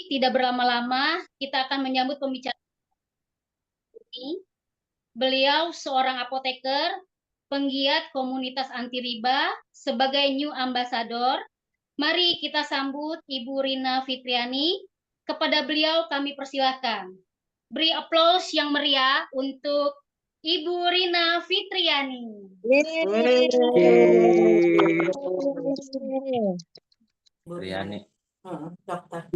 tidak berlama-lama, kita akan menyambut pembicara ini. Beliau seorang apoteker, penggiat komunitas anti riba, sebagai new ambassador. Mari kita sambut Ibu Rina Fitriani. Kepada beliau kami persilahkan. Beri aplaus yang meriah untuk Ibu Rina Fitriani. Riani. Dokter.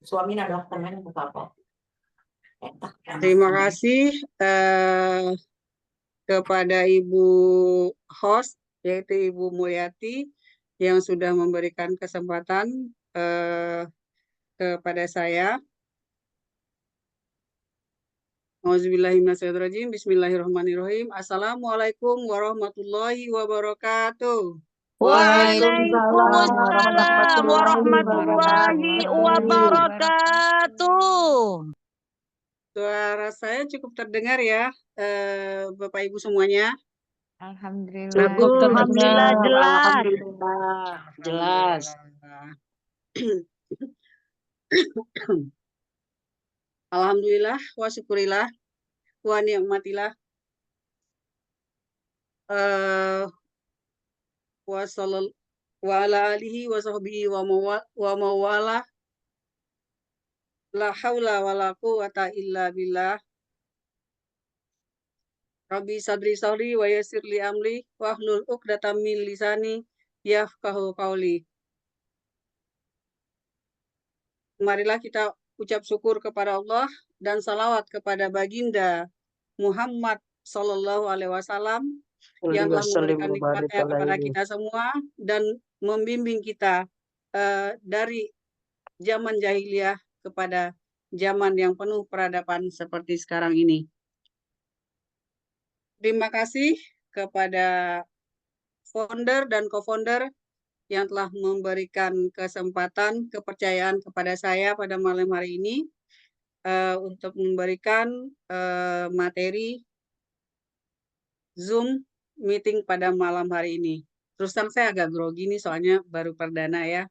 Suaminya dokter kan apa? Terima kasih kepada Ibu host, yaitu Ibu Mulyati, yang sudah memberikan kesempatan kepada saya. Auzubillahiminasyaitonirrajim. Bismillahirrahmanirrahim. Assalamualaikum warahmatullahi wabarakatuh. Waalaikumsalam warahmatullahi wabarakatuh. Suara saya cukup terdengar ya, Bapak Ibu semuanya? Alhamdulillah. Cukup terdengar. Alhamdulillah. Jelas. Alhamdulillah wa syukurillah wa ni'matillah. Wa ala alihi wa sahbihi wa mawala. La haula wa la quwata illa billah. Rabbi sadri sauri wa yassir li amri wa hlul uqdatam min lisani yafqahu qauli. Marilah kita ucap syukur kepada Allah dan salawat kepada baginda Muhammad Sallallahu Alaihi Wasallam yang telah memberikan nikmatnya kepada kita semua dan membimbing kita dari zaman jahiliyah kepada zaman yang penuh peradaban seperti sekarang ini. Terima kasih kepada founder dan co-founder yang telah memberikan kesempatan, kepercayaan kepada saya pada malam hari ini untuk memberikan materi Zoom meeting pada malam hari ini. Terus terang saya agak grogi nih soalnya baru perdana ya.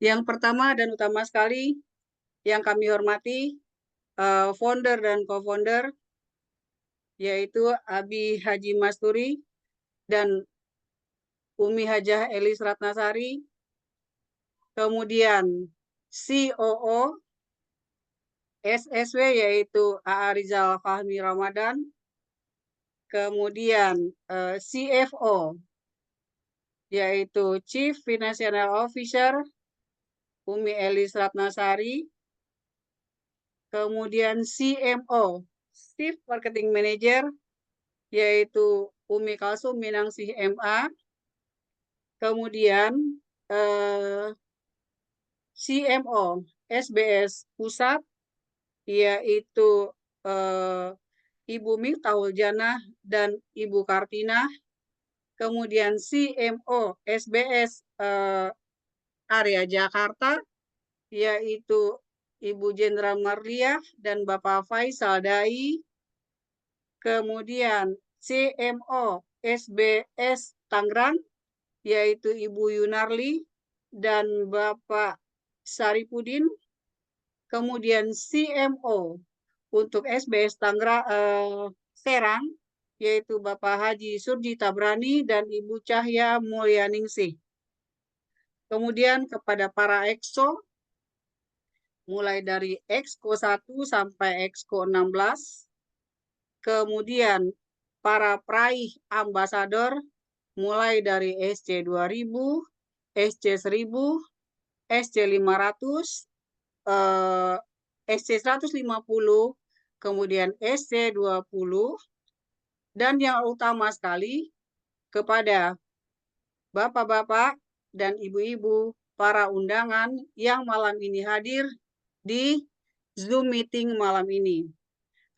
Yang pertama dan utama sekali yang kami hormati founder dan co-founder yaitu Abi Haji Masturi dan Umi Hajah Elis Ratnasari, kemudian COO SSW yaitu A.A. Rizal Fahmi Ramadan, kemudian CFO yaitu Chief Financial Officer Umi Elis Ratnasari, kemudian CMO Chief Marketing Manager yaitu Umi Kalsum Minangsih MA, kemudian CMO SBS Pusat yaitu Ibu Miftahul Janah dan Ibu Kartina, kemudian CMO SBS area Jakarta yaitu Ibu Jenderal Marliah dan Bapak Faisal Dai, kemudian CMO SBS Tangerang yaitu Ibu Yunarli dan Bapak Saripudin, kemudian CMO untuk SBS Tangerang Serang yaitu Bapak Haji Surji Tabrani dan Ibu Cahya Mulyaningsih. Kemudian kepada para EXCO, mulai dari EXCO 1 sampai EXCO 16, kemudian para peraih ambasador mulai dari SC 2000, SC 1000, SC 500, SC 150, kemudian SC 20, dan yang utama sekali kepada bapak-bapak dan ibu-ibu para undangan yang malam ini hadir di Zoom meeting malam ini.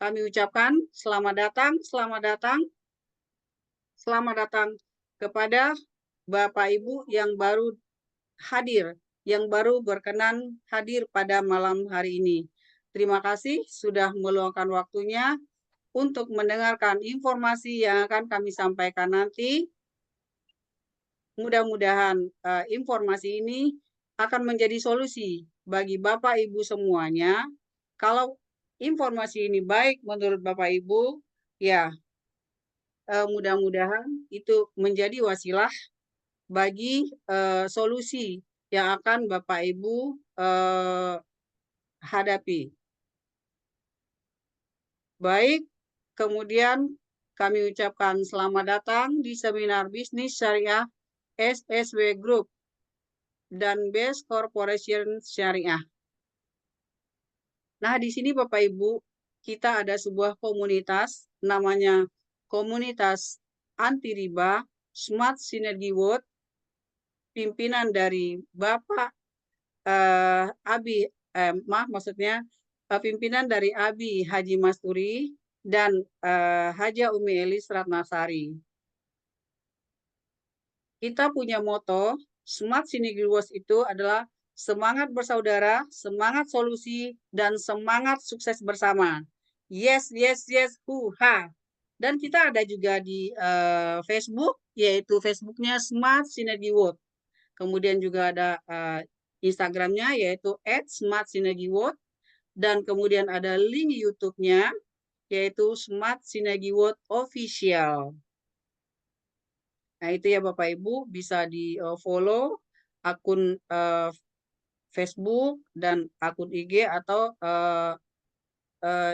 Kami ucapkan selamat datang, selamat datang, selamat datang kepada Bapak Ibu yang baru hadir, yang baru berkenan hadir pada malam hari ini. Terima kasih sudah meluangkan waktunya untuk mendengarkan informasi yang akan kami sampaikan nanti. Mudah-mudahan informasi ini akan menjadi solusi bagi Bapak Ibu semuanya. Kalau informasi ini baik menurut Bapak Ibu, ya mudah-mudahan itu menjadi wasilah bagi solusi yang akan Bapak Ibu hadapi. Baik, kemudian kami ucapkan selamat datang di seminar bisnis syariah SSW Group dan Best Corporation Syariah. Nah, di sini Bapak Ibu, kita ada sebuah komunitas, namanya Komunitas Anti Riba Smart Synergy World, pimpinan dari Bapak pimpinan dari Abi Haji Masturi dan Haja Umi Elis Ratnasari. Kita punya moto, Smart Synergy World itu adalah semangat bersaudara, semangat solusi, dan semangat sukses bersama. Yes, yes, yes, ha. Dan kita ada juga di Facebook, yaitu Facebooknya Smart Synergy World. Kemudian juga ada Instagramnya, yaitu @smartsynergyworld. Dan kemudian ada link YouTube-nya, yaitu Smart Synergy World Official. Nah, itu ya Bapak Ibu, bisa di-follow akun Facebook dan akun IG atau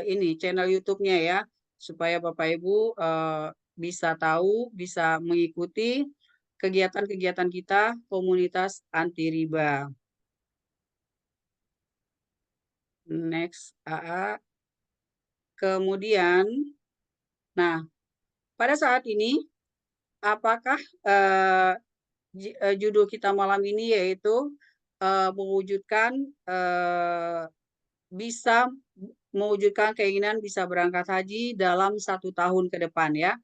ini channel YouTube-nya ya, supaya Bapak Ibu bisa tahu, bisa mengikuti kegiatan-kegiatan kita komunitas anti riba. Next, AA. Kemudian, nah, pada saat ini, apakah judul kita malam ini yaitu mewujudkan bisa mewujudkan keinginan bisa berangkat haji dalam 1 tahun ke depan ya.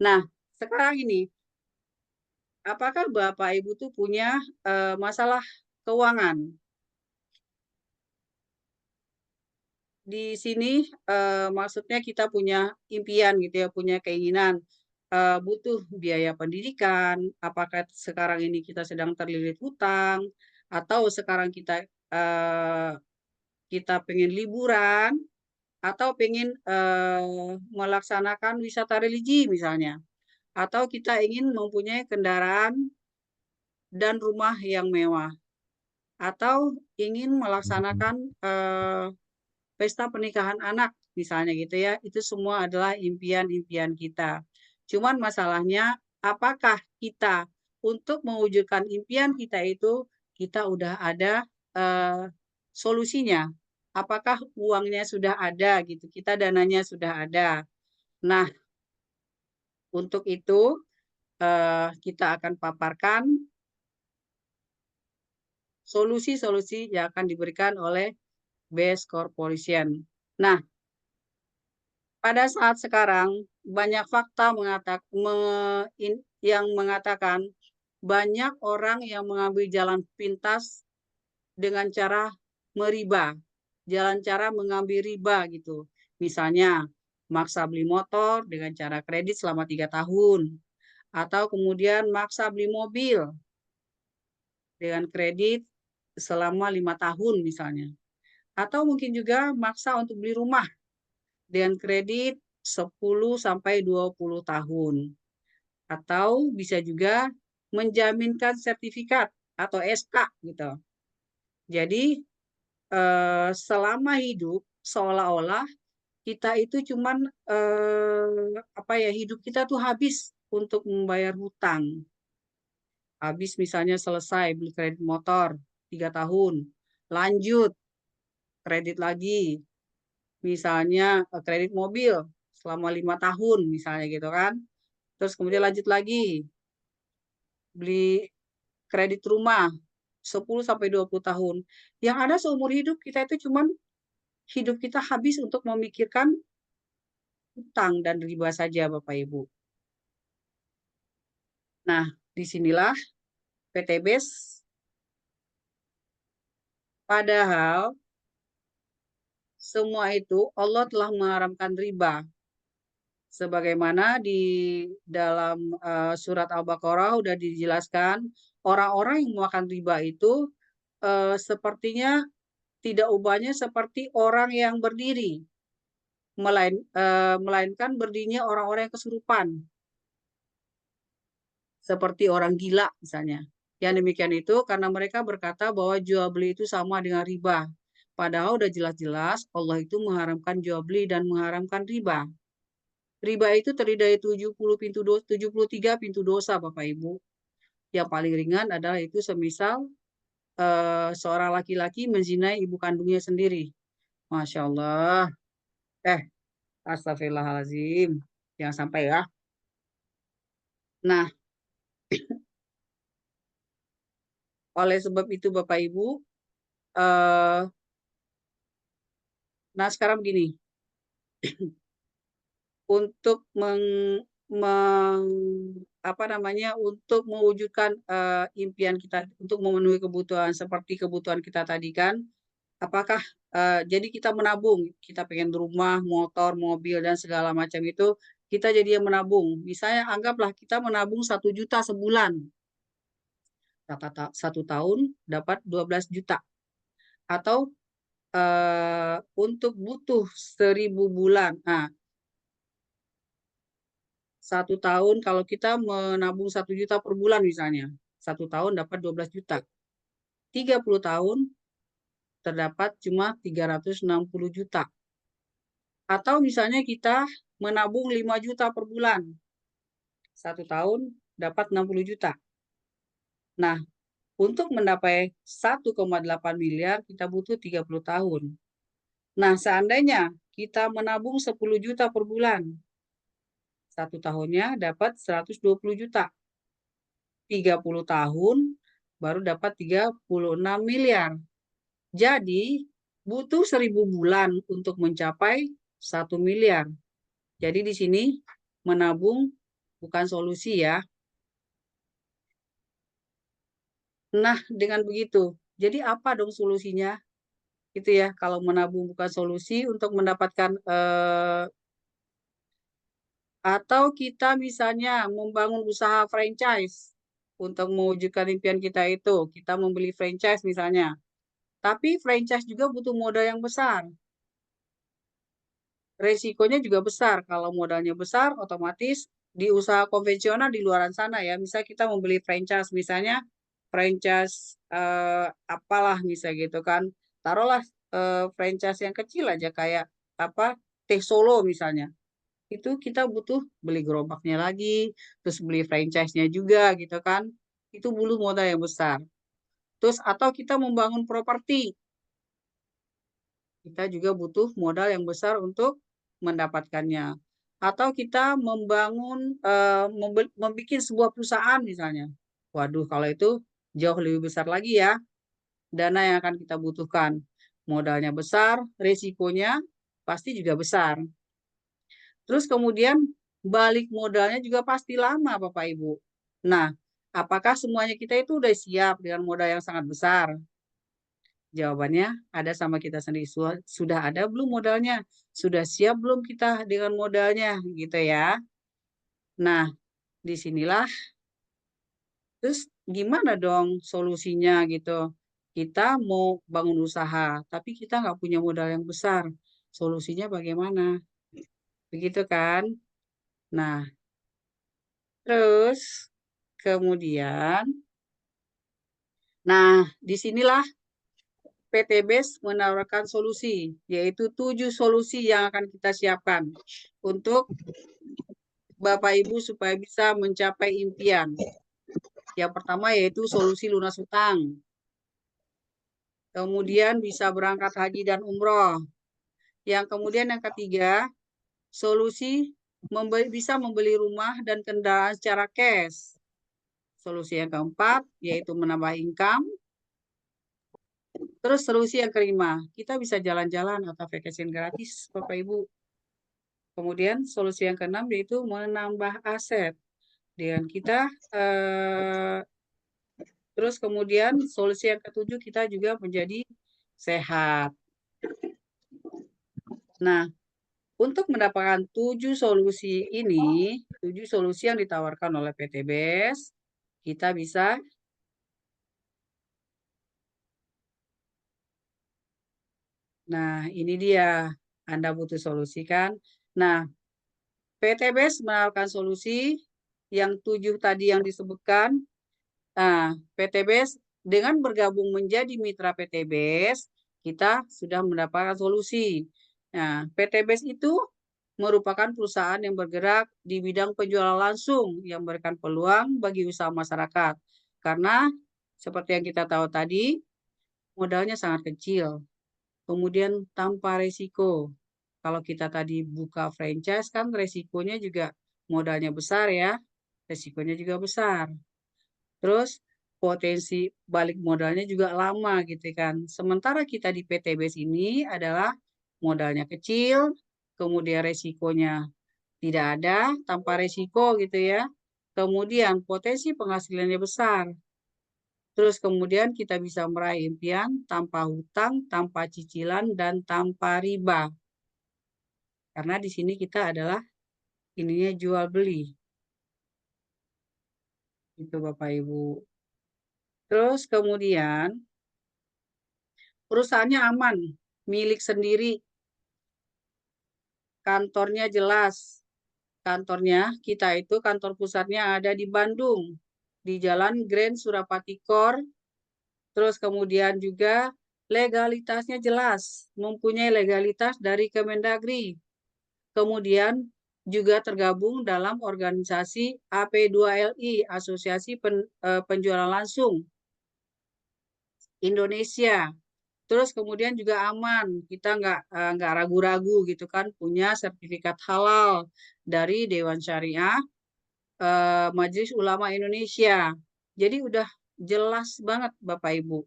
Nah, sekarang ini, apakah Bapak Ibu tuh punya masalah keuangan? Di sini maksudnya kita punya impian gitu ya, punya keinginan, butuh biaya pendidikan, apakah sekarang ini kita sedang terlilit hutang, atau sekarang kita pengen liburan, atau pengen melaksanakan wisata religi misalnya, atau kita ingin mempunyai kendaraan dan rumah yang mewah, atau ingin melaksanakan pesta pernikahan anak misalnya gitu ya, itu semua adalah impian-impian kita. Cuman masalahnya apakah kita untuk mewujudkan impian kita itu kita udah ada solusinya? Apakah uangnya sudah ada gitu, kita dananya sudah ada. Nah, untuk itu kita akan paparkan solusi-solusi yang akan diberikan oleh Best Corporation. Nah, pada saat sekarang banyak fakta yang mengatakan banyak orang yang mengambil jalan pintas dengan cara meriba, cara mengambil riba gitu. Misalnya maksa beli motor dengan cara kredit selama 3 tahun, atau kemudian maksa beli mobil dengan kredit selama 5 tahun misalnya. Atau mungkin juga maksa untuk beli rumah dengan kredit 10 sampai 20 tahun. Atau bisa juga menjaminkan sertifikat atau SK gitu. Jadi selama hidup seolah-olah kita itu cuman hidup kita tuh habis untuk membayar hutang. Habis misalnya selesai beli kredit motor 3 tahun, lanjut kredit lagi. Misalnya kredit mobil selama 5 tahun misalnya gitu kan. Terus kemudian lanjut lagi beli kredit rumah 10 sampai 20 tahun. Yang ada seumur hidup kita itu cuman hidup kita habis untuk memikirkan utang dan riba saja Bapak Ibu. Nah, disinilah PT BES padahal semua itu Allah telah mengharamkan riba. Sebagaimana di dalam surat Al-Baqarah sudah dijelaskan, orang-orang yang memakan riba itu sepertinya tidak ubahnya seperti orang yang berdiri, melainkan berdirinya orang-orang yang kesurupan, seperti orang gila misalnya. Yang demikian itu karena mereka berkata bahwa jual beli itu sama dengan riba. Padahal udah jelas-jelas Allah itu mengharamkan jual beli dan mengharamkan riba. Riba itu terdiri dari 73 pintu dosa, Bapak Ibu. Yang paling ringan adalah itu semisal seorang laki-laki menzinai ibu kandungnya sendiri. Masya Allah. Astagfirullahaladzim. Jangan sampai ya. Nah, oleh sebab itu Bapak Ibu, nah sekarang begini. Untuk untuk mewujudkan impian kita, untuk memenuhi kebutuhan seperti kebutuhan kita tadi kan, apakah jadi kita menabung, kita pengen rumah, motor, mobil dan segala macam itu, kita jadi yang menabung. Misalnya anggaplah kita menabung 1 juta sebulan, 1 tahun dapat 12 juta, atau untuk butuh 1000 bulan. Nah, 1 tahun kalau kita menabung 1 juta per bulan misalnya, 1 tahun dapat 12 juta. 30 tahun terdapat cuma 360 juta. Atau misalnya kita menabung 5 juta per bulan, 1 tahun dapat 60 juta. Nah, untuk mencapai 1,8 miliar kita butuh 30 tahun. Nah, seandainya kita menabung 10 juta per bulan, 1 tahunnya dapat 120 juta. 30 tahun baru dapat 36 miliar. Jadi butuh 1000 bulan untuk mencapai 1 miliar. Jadi di sini menabung bukan solusi ya. Nah, dengan begitu, jadi apa dong solusinya? Itu ya, kalau menabung bukan solusi untuk mendapatkan atau kita misalnya membangun usaha franchise untuk mewujudkan impian kita itu, kita membeli franchise misalnya. Tapi franchise juga butuh modal yang besar. Resikonya juga besar. Kalau modalnya besar, otomatis di usaha konvensional di luaran sana ya. Misalnya kita membeli franchise, misalnya franchise apalah misalnya gitu kan. Taruhlah franchise yang kecil aja kayak apa Teh Solo misalnya. Itu kita butuh beli gerobaknya lagi, terus beli franchise-nya juga gitu kan. Itu butuh modal yang besar. Terus atau kita membangun properti, kita juga butuh modal yang besar untuk mendapatkannya. Atau kita membangun, membuat sebuah perusahaan misalnya. Waduh, kalau itu jauh lebih besar lagi ya. Dana yang akan kita butuhkan. Modalnya besar, risikonya pasti juga besar. Terus kemudian balik modalnya juga pasti lama Bapak Ibu. Nah, apakah semuanya kita itu udah siap dengan modal yang sangat besar? Jawabannya ada sama kita sendiri. Sudah ada belum modalnya? Sudah siap belum kita dengan modalnya? Gitu ya. Nah, disinilah. Terus gimana dong solusinya gitu? Kita mau bangun usaha, tapi kita nggak punya modal yang besar. Solusinya bagaimana? Begitu kan? Nah, terus kemudian, nah disinilah PT BES menawarkan solusi, yaitu 7 solusi yang akan kita siapkan untuk Bapak Ibu supaya bisa mencapai impian. Yang pertama yaitu solusi lunas hutang. Kemudian bisa berangkat haji dan umroh. Yang kemudian yang ketiga, solusi bisa membeli rumah dan kendaraan secara cash. Solusi yang keempat yaitu menambah income. Terus solusi yang kelima, kita bisa jalan-jalan atau vacation gratis, Bapak Ibu. Kemudian solusi yang keenam yaitu menambah aset. Dengan kita, terus kemudian solusi yang ketujuh kita juga menjadi sehat. Nah, untuk mendapatkan 7 solusi ini, 7 solusi yang ditawarkan oleh PT BES, kita bisa Nah, ini dia. Anda butuh solusi kan? Nah, PTBS menawarkan solusi yang 7 tadi yang disebutkan. Nah, PTBS dengan bergabung menjadi mitra PTBS, kita sudah mendapatkan solusi. Nah, PTBS itu merupakan perusahaan yang bergerak di bidang penjualan langsung yang memberikan peluang bagi usaha masyarakat. Karena seperti yang kita tahu tadi, modalnya sangat kecil. Kemudian tanpa resiko. Kalau kita tadi buka franchise kan resikonya juga modalnya besar ya. Resikonya juga besar. Terus potensi balik modalnya juga lama gitu kan. Sementara kita di PTBS ini adalah modalnya kecil, kemudian resikonya tidak ada, tanpa resiko gitu ya. Kemudian potensi penghasilannya besar. Terus kemudian kita bisa meraih impian tanpa hutang, tanpa cicilan, dan tanpa riba. Karena di sini kita adalah ininya jual beli. Itu Bapak Ibu. Terus kemudian perusahaannya aman, milik sendiri, kantornya jelas. Kantornya kita itu kantor pusatnya ada di Bandung, di Jalan Grand Surapati Kor. Terus kemudian juga legalitasnya jelas, mempunyai legalitas dari Kemendagri. Kemudian juga tergabung dalam organisasi AP2LI, Asosiasi Penjualan Langsung Indonesia. Terus kemudian juga aman, kita nggak ragu-ragu gitu kan, punya sertifikat halal dari Dewan Syariah Majelis Ulama Indonesia. Jadi udah jelas banget Bapak Ibu,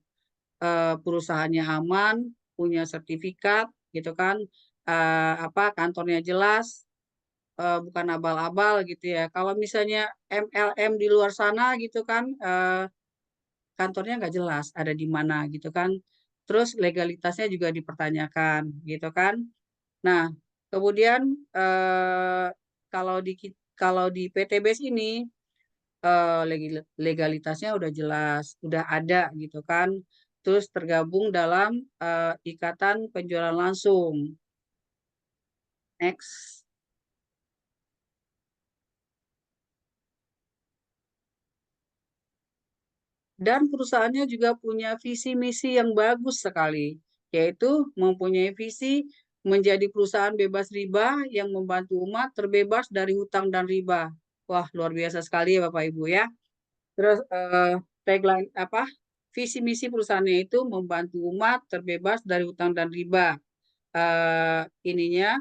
perusahaannya aman, punya sertifikat gitu kan, kantornya jelas, bukan abal-abal gitu ya. Kalau misalnya MLM di luar sana gitu kan, kantornya nggak jelas ada di mana gitu kan. Terus legalitasnya juga dipertanyakan gitu kan. Nah, kemudian kalau di kalau di PTBS ini legalitasnya udah jelas, udah ada gitu kan. Terus tergabung dalam ikatan penjualan langsung. Next. Dan perusahaannya juga punya visi misi yang bagus sekali, yaitu mempunyai visi menjadi perusahaan bebas riba yang membantu umat terbebas dari hutang dan riba. Wah, luar biasa sekali ya Bapak Ibu ya. Terus tagline apa? Visi misi perusahaannya itu membantu umat terbebas dari hutang dan riba. Ininya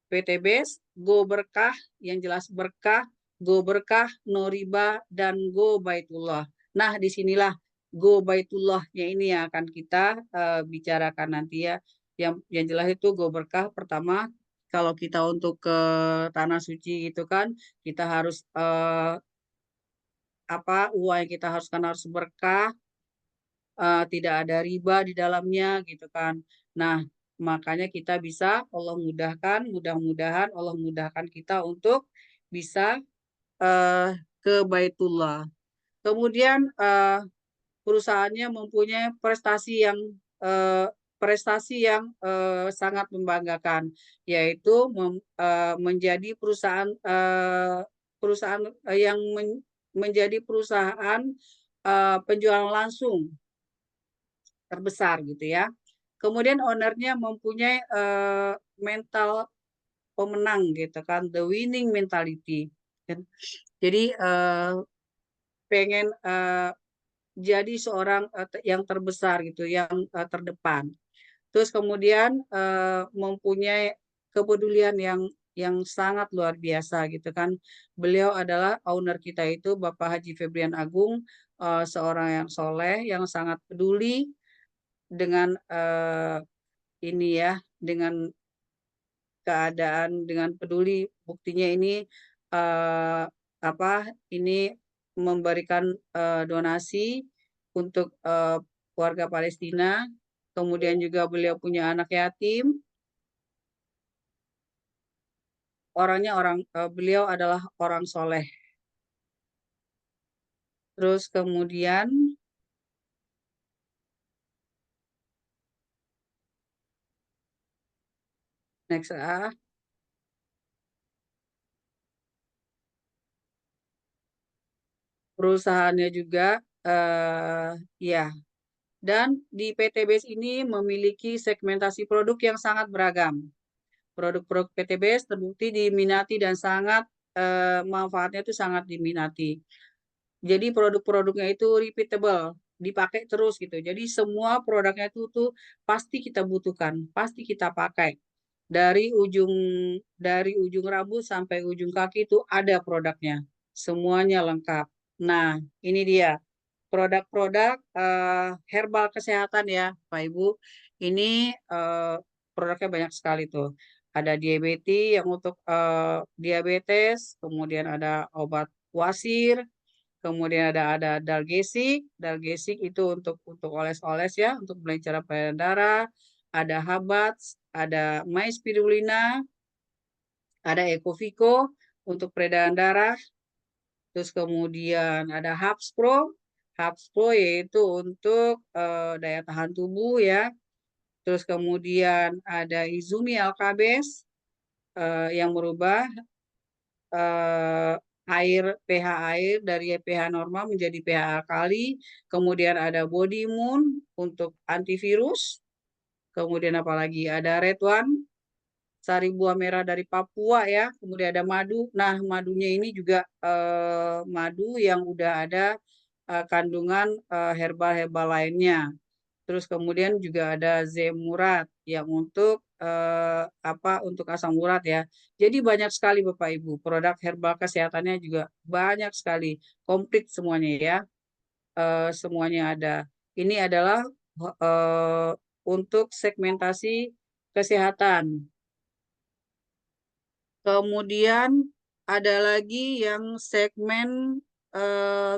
PTBS, Go Berkah, yang jelas berkah, Go Berkah, No Riba, dan Go Baitullah. Nah, disinilah Go Baitullahnya ini yang akan kita bicarakan nanti ya. Yang jelas itu Go Berkah pertama, kalau kita untuk ke tanah suci gitu kan, kita harus uang yang kita harus berkah, tidak ada riba di dalamnya gitu kan. Nah, makanya kita bisa Allah mudahkan, mudah-mudahan Allah mudahkan kita untuk bisa ke Baitullah. Kemudian perusahaannya mempunyai prestasi yang sangat membanggakan, yaitu menjadi perusahaan yang menjadi perusahaan penjualan langsung terbesar gitu ya. Kemudian ownernya mempunyai mental pemenang gitu kan, the winning mentality. Jadi pengen jadi seorang yang terbesar gitu, yang terdepan. Terus kemudian mempunyai kepedulian yang sangat luar biasa gitu kan. Beliau adalah owner kita itu Bapak Haji Febrian Agung, seorang yang soleh, yang sangat peduli dengan ini ya, dengan keadaan, dengan peduli. Buktinya ini eh, ini memberikan donasi untuk warga Palestina. Kemudian juga beliau punya anak yatim. Beliau adalah orang soleh. Terus kemudian Next perusahaannya juga ya. Dan di PTBS ini memiliki segmentasi produk yang sangat beragam. Produk-produk PTBS terbukti diminati dan sangat manfaatnya itu sangat diminati. Jadi produk-produknya itu repeatable, dipakai terus gitu. Jadi semua produknya itu tuh pasti kita butuhkan, pasti kita pakai. Dari ujung rambut sampai ujung kaki itu ada produknya. Semuanya lengkap. Nah, ini dia produk-produk herbal kesehatan ya, Pak Ibu. Ini produknya banyak sekali tuh. Ada diabetes yang untuk diabetes, kemudian ada obat wasir, kemudian ada dalgesik. Dalgesik itu untuk oles-oles ya, untuk melancarkan peredaran darah. Ada habats, ada mais spirulina, ada Ecoviko untuk peredaran darah. Terus kemudian ada Hubs Pro. Hubs Pro yaitu untuk daya tahan tubuh ya. Terus kemudian ada Izumi Alkabes yang merubah pH air dari pH normal menjadi pH alkali. Kemudian ada Body Immune untuk antivirus. Kemudian apalagi ada Red One, sari buah merah dari Papua ya. Kemudian ada madu. Nah, madunya ini juga madu yang udah ada kandungan herbal-herbal lainnya. Terus kemudian juga ada zemurat yang untuk untuk asam urat ya. Jadi banyak sekali Bapak Ibu, produk herbal kesehatannya juga banyak sekali, komplit semuanya ya. Semuanya ada. Ini adalah untuk segmentasi kesehatan. Kemudian ada lagi yang segmen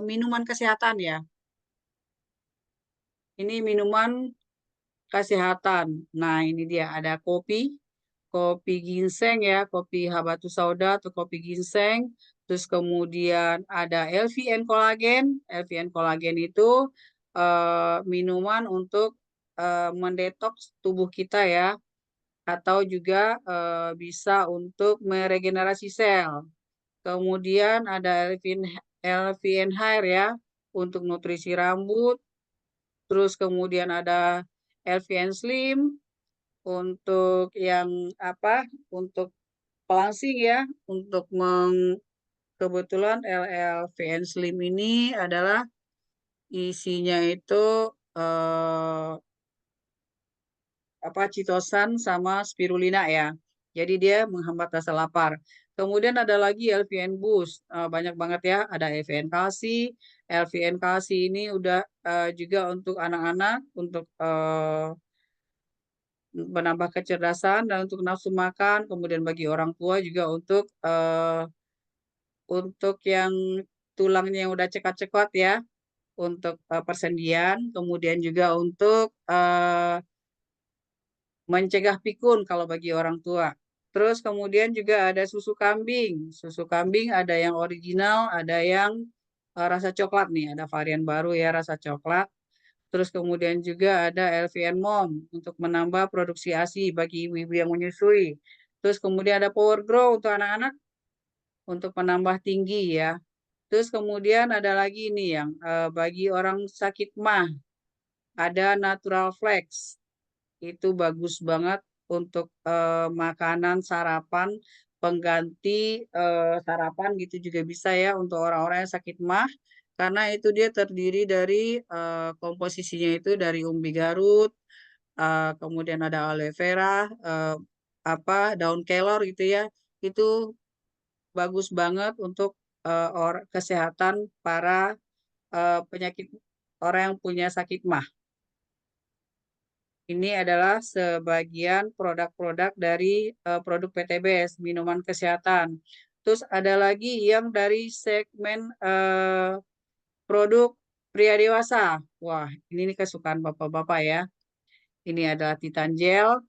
minuman kesehatan ya. Ini minuman kesehatan. Nah, ini dia ada kopi ginseng ya, kopi habatus sauda atau kopi ginseng. Terus kemudian ada LVN kolagen. LVN kolagen itu minuman untuk mendetoks tubuh kita ya, atau juga bisa untuk meregenerasi sel. Kemudian ada LVN hair ya, untuk nutrisi rambut. Terus kemudian ada LVN Slim untuk yang untuk pelangsing ya, untuk kebetulan LVN Slim ini adalah isinya itu chitosan sama spirulina ya. Jadi dia menghambat rasa lapar. Kemudian ada lagi LVN Boost, banyak banget ya, ada LVN Kalsi. LVN Kalsi ini udah juga untuk anak-anak, untuk menambah kecerdasan dan untuk nafsu makan. Kemudian bagi orang tua juga untuk yang tulangnya yang udah cekat-cekat ya, untuk persendian. Kemudian juga untuk mencegah pikun kalau bagi orang tua. Terus kemudian juga ada susu kambing. Susu kambing ada yang original, ada yang rasa coklat nih. Ada varian baru ya, rasa coklat. Terus kemudian juga ada LVN Mom untuk menambah produksi ASI bagi ibu-ibu yang menyusui. Terus kemudian ada Power Grow untuk anak-anak untuk menambah tinggi ya. Terus kemudian ada lagi nih yang bagi orang sakit MAH, ada Natural Flex. Itu bagus banget untuk makanan sarapan, pengganti sarapan gitu juga bisa ya untuk orang-orang yang sakit MAH, karena itu dia terdiri dari komposisinya itu dari umbi garut, kemudian ada aloe vera, daun kelor gitu ya. Itu bagus banget untuk kesehatan para penyakit orang yang punya sakit MAH. Ini adalah sebagian produk-produk dari produk PTBS, minuman kesehatan. Terus ada lagi yang dari segmen produk pria dewasa. Wah, ini kesukaan bapak-bapak ya. Ini adalah Titan Gel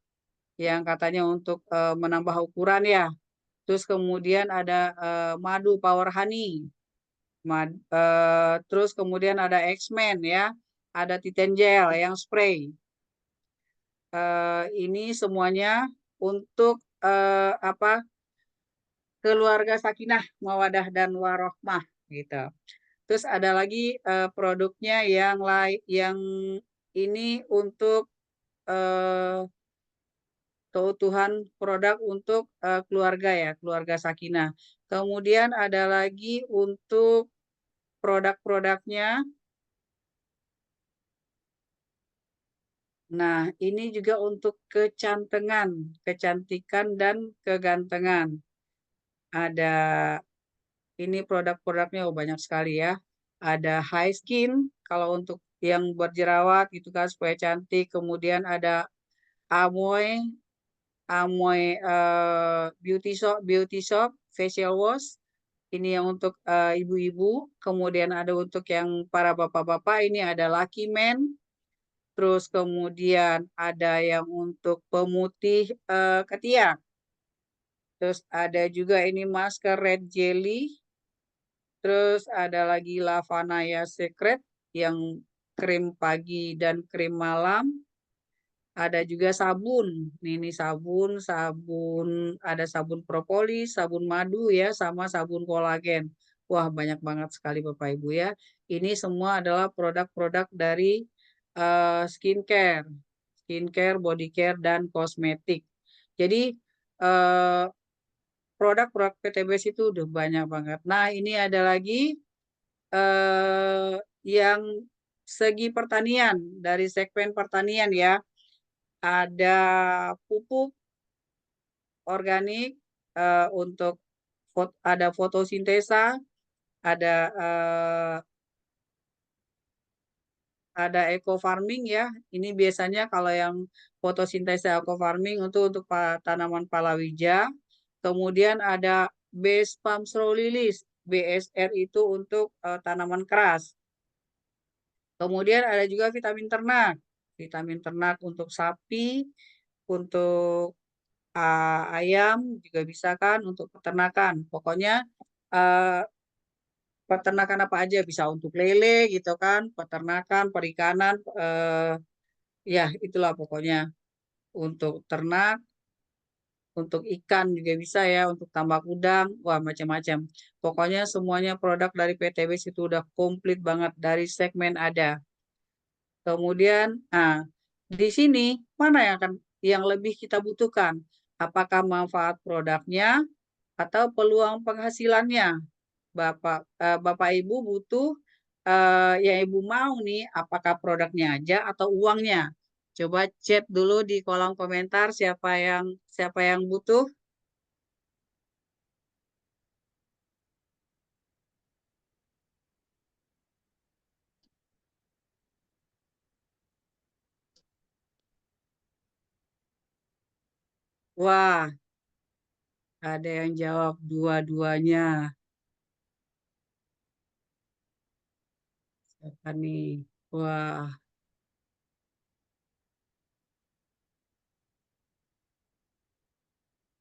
yang katanya untuk menambah ukuran ya. Terus kemudian ada madu Power Honey. Terus kemudian ada X-Men ya. Ada Titan Gel yang spray. Ini semuanya untuk keluarga sakinah, mawadah dan warohmah gitu. Terus ada lagi produknya yang lain, yang ini untuk keutuhan produk untuk keluarga ya, keluarga sakinah. Kemudian ada lagi untuk produk-produknya. Nah, ini juga untuk kecantikan dan kegantengan. Ada ini produk-produknya banyak sekali ya. Ada high skin kalau untuk yang buat jerawat gitu kan supaya cantik. Kemudian ada Amoy beauty shop facial wash. Ini yang untuk ibu-ibu. Kemudian ada untuk yang para bapak-bapak, ini ada Lucky Man. Terus kemudian ada yang untuk pemutih ketiak. Terus ada juga ini masker red jelly. Terus ada lagi Lavanaya Secret yang krim pagi dan krim malam. Ada juga sabun. Ini sabun, ada sabun propolis, sabun madu ya, sama sabun kolagen. Wah, banyak banget sekali Bapak Ibu ya. Ini semua adalah produk-produk dari skincare, body care, dan kosmetik. Jadi produk-produk PTBS itu udah banyak banget. Nah, ini ada lagi yang segi pertanian, dari segmen pertanian ya. Ada pupuk organik untuk ada fotosintesa, ada eco farming ya. Ini biasanya kalau yang fotosintesa eco farming untuk tanaman palawija. Kemudian ada base palm straw lilies, BSR itu untuk tanaman keras. Kemudian ada juga vitamin ternak untuk sapi, untuk ayam juga bisa kan untuk peternakan. Pokoknya peternakan apa aja bisa untuk lele gitu kan, peternakan, perikanan, ya itulah pokoknya untuk ternak, untuk ikan juga bisa ya, untuk tambak udang, wah macam-macam. Pokoknya semuanya produk dari PTBS itu udah komplit banget dari segmen ada. Kemudian, di sini mana yang lebih kita butuhkan? Apakah manfaat produknya atau peluang penghasilannya? Bapak Ibu butuh yang Ibu mau nih, apakah produknya aja atau uangnya? Coba chat dulu di kolom komentar siapa yang butuh. Wah, ada yang jawab dua-duanya. Siapa nih? Wah,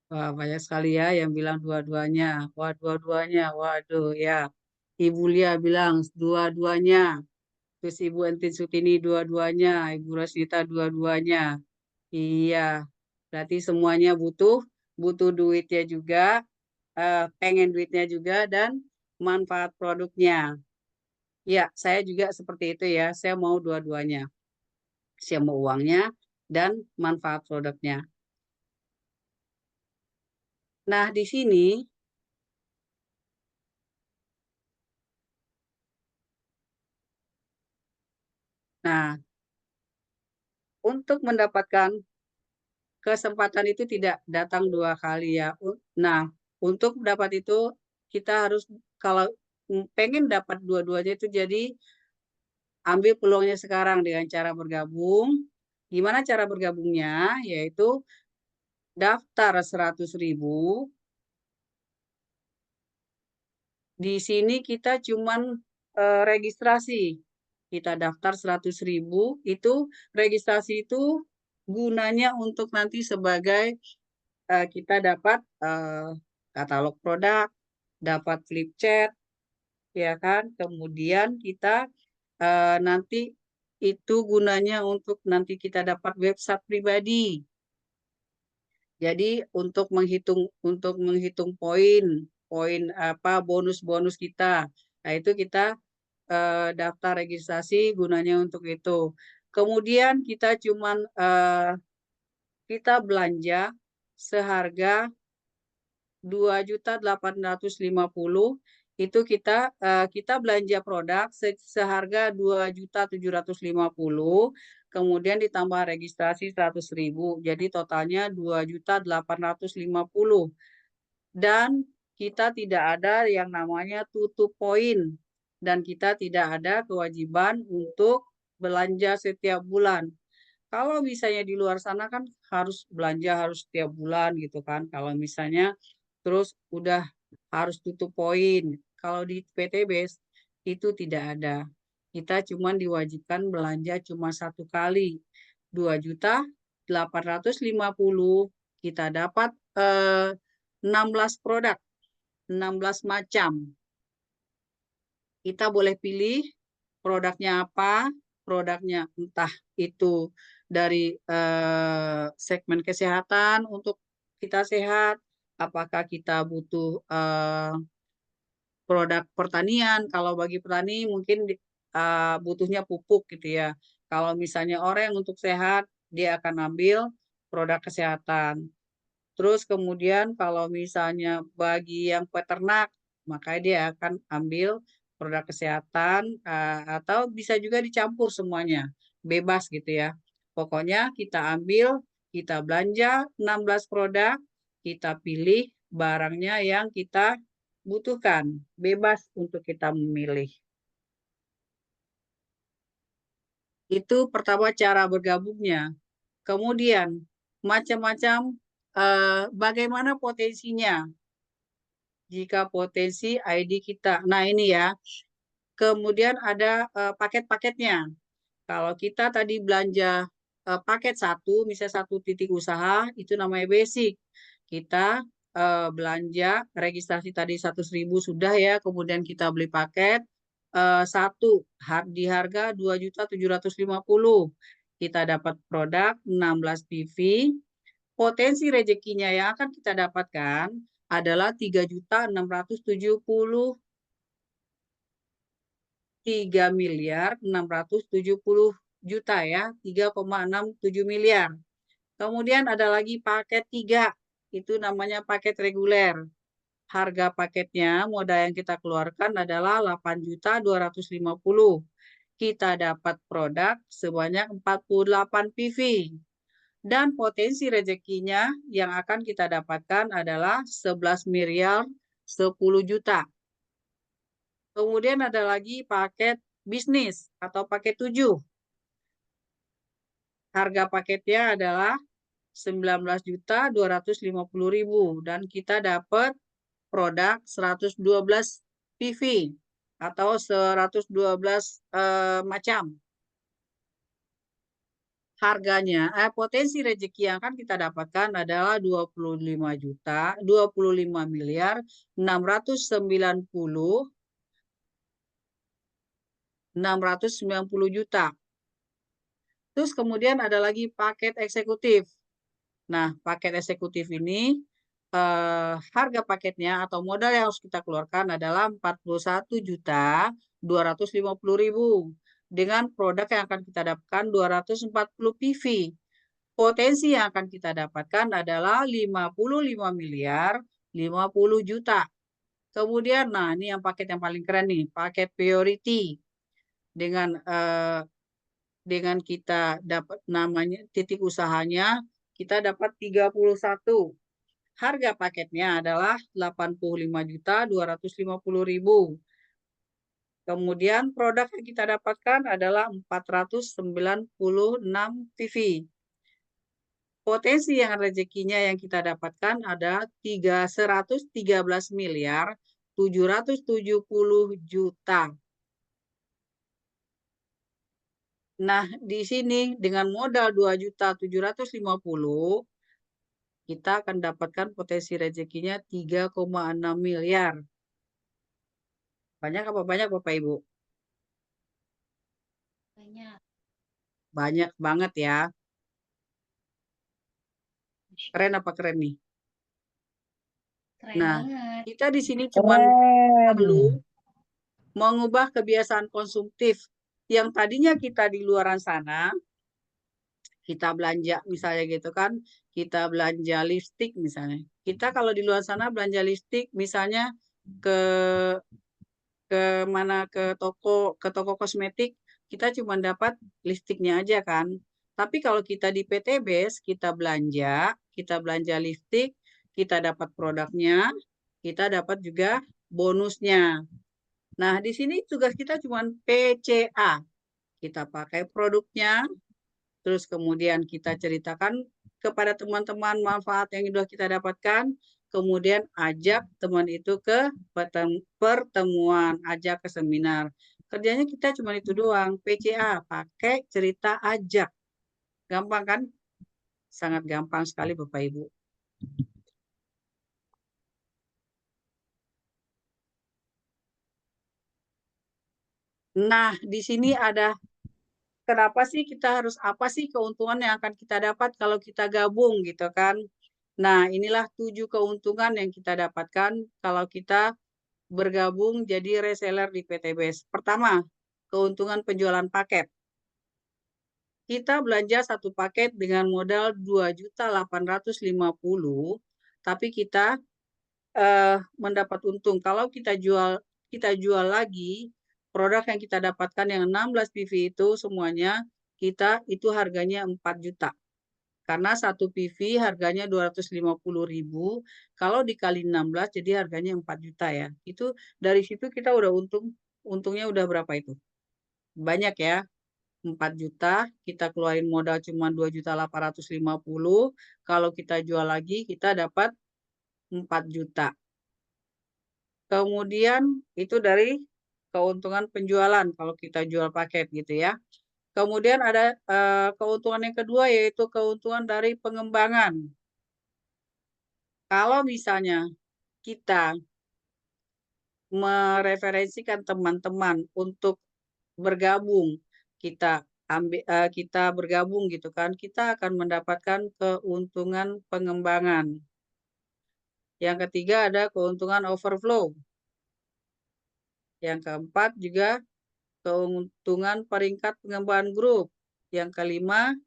banyak sekali ya yang bilang dua-duanya. Wah, dua-duanya. Waduh, ya. Ibu Lia bilang dua-duanya. Terus Ibu Entin Sutini dua-duanya. Ibu Rosnita dua-duanya. Iya, berarti semuanya butuh duitnya juga, pengen duitnya juga, dan manfaat produknya. Ya, saya juga seperti itu ya. Saya mau dua-duanya. Saya mau uangnya dan manfaat produknya. Nah, di sini, nah, untuk mendapatkan kesempatan itu tidak datang dua kali ya. Nah, untuk dapat itu kita harus, kalau pengen dapat dua-duanya itu, jadi ambil peluangnya sekarang dengan cara bergabung. Gimana cara bergabungnya? Yaitu daftar 100.000. Di sini kita cuman registrasi. Kita daftar 100.000, itu registrasi itu gunanya untuk nanti sebagai kita dapat katalog produk, dapat flip chart, ya kan? Kemudian kita nanti itu gunanya untuk nanti kita dapat website pribadi. Jadi untuk menghitung poin apa bonus-bonus kita. Nah, itu kita daftar registrasi gunanya untuk itu. Kemudian kita belanja seharga 2.850.000, itu kita belanja produk seharga 2.750.000, kemudian ditambah registrasi 100.000, jadi totalnya 2.850.000. Dan kita tidak ada yang namanya tutup poin, dan kita tidak ada kewajiban untuk belanja setiap bulan. Kalau misalnya di luar sana kan harus belanja harus setiap bulan gitu kan. Kalau misalnya terus udah harus tutup poin. Kalau di PTBS itu tidak ada. Kita cuma diwajibkan belanja cuma satu kali. 2.850.000, kita dapat 16 produk, 16 macam. Kita boleh pilih produknya apa, produknya entah itu dari segmen kesehatan untuk kita sehat, apakah kita butuh produk pertanian. Kalau bagi petani mungkin butuhnya pupuk gitu ya. Kalau misalnya orang yang untuk sehat, dia akan ambil produk kesehatan. Terus kemudian kalau misalnya bagi yang peternak, maka dia akan ambil produk kesehatan atau bisa juga dicampur semuanya. Bebas gitu ya. Pokoknya kita ambil, kita belanja 16 produk, kita pilih barangnya yang kita butuhkan. Bebas untuk kita memilih. Itu pertama cara bergabungnya. Kemudian macam-macam bagaimana potensinya jika potensi ID kita. Nah ini ya. Kemudian ada paket-paketnya. Kalau kita tadi belanja paket satu, misalnya satu titik usaha, itu namanya basic. Kita belanja registrasi tadi 100.000 sudah ya, kemudian kita beli paket satu di harga 2.750.000. Kita dapat produk 16 PV. Potensi rezekinya yang akan kita dapatkan adalah 3.670.000.000 ya, 3,67 miliar. Kemudian ada lagi paket 3, itu namanya paket reguler. Harga paketnya modal yang kita keluarkan adalah 8.250.000. Kita dapat produk sebanyak 48 PV. Dan potensi rezekinya yang akan kita dapatkan adalah 11 miliar 10 juta. Kemudian ada lagi paket bisnis atau paket 7. Harga paketnya adalah 19.250.000 dan kita dapat produk 112 PV atau 112 macam. Harganya, potensi rezeki yang akan kita dapatkan adalah 25 miliar 690 juta. Terus kemudian ada lagi paket eksekutif. Nah, paket eksekutif ini harga paketnya atau modal yang harus kita keluarkan adalah 41.250.000 dengan produk yang akan kita dapatkan 240 PV. Potensi yang akan kita dapatkan adalah 55 miliar 50 juta. Kemudian, nah ini yang paket yang paling keren nih, paket priority. Dengan kita dapat namanya titik usahanya, kita dapat 31. Harga paketnya adalah 85.250.000. Kemudian produk yang kita dapatkan adalah 496 PV. Potensi yang rezekinya yang kita dapatkan ada 113 miliar 770 juta. Nah, di sini dengan modal 2.750.000 kita akan dapatkan potensi rezekinya 3,6 miliar. Banyak apa banyak Bapak Ibu? Banyak. Banyak banget ya. Keren apa keren nih? Keren Nah, banget. kita di sini cuma perlu mengubah kebiasaan konsumtif yang tadinya kita di luaran sana, kita belanja misalnya gitu kan, kita belanja lipstik misalnya. Kita kalau di luar sana belanja lipstik misalnya ke ke toko kosmetik, kita cuma dapat lipstiknya aja kan. Tapi kalau kita di PTBS, kita belanja lipstik, kita dapat produknya, kita dapat juga bonusnya. Nah, di sini tugas kita cuma PCA. Kita pakai produknya, terus kemudian kita ceritakan kepada teman-teman manfaat yang sudah kita dapatkan, kemudian ajak teman itu ke pertemuan, ajak ke seminar. Kerjanya kita cuma itu doang, PCA, pakai cerita ajak. Gampang kan? Sangat gampang sekali Bapak Ibu. Nah, di sini ada kenapa sih kita harus apa sih keuntungan yang akan kita dapat kalau kita gabung gitu kan? Nah, inilah 7 keuntungan yang kita dapatkan kalau kita bergabung jadi reseller di PTBS. Pertama, keuntungan penjualan paket. Kita belanja satu paket dengan modal 2.850.000, tapi kita mendapat untung. Kalau kita jual lagi produk yang kita dapatkan yang 16 PV itu semuanya itu harganya 4 juta. Karena satu PV harganya 250.000, kalau dikali 16 jadi harganya 4 juta ya. Itu dari situ kita udah untungnya udah berapa itu? Banyak ya. 4 juta, kita keluarin modal cuma 2.850.000, kalau kita jual lagi kita dapat 4 juta. Kemudian itu dari keuntungan penjualan kalau kita jual paket gitu ya. Kemudian ada keuntungan yang kedua yaitu keuntungan dari pengembangan. Kalau misalnya kita mereferensikan teman-teman untuk bergabung, kita bergabung gitu kan, kita akan mendapatkan keuntungan pengembangan. Yang ketiga ada keuntungan overflow. Yang keempat juga keuntungan peringkat pengembangan grup. Yang kelima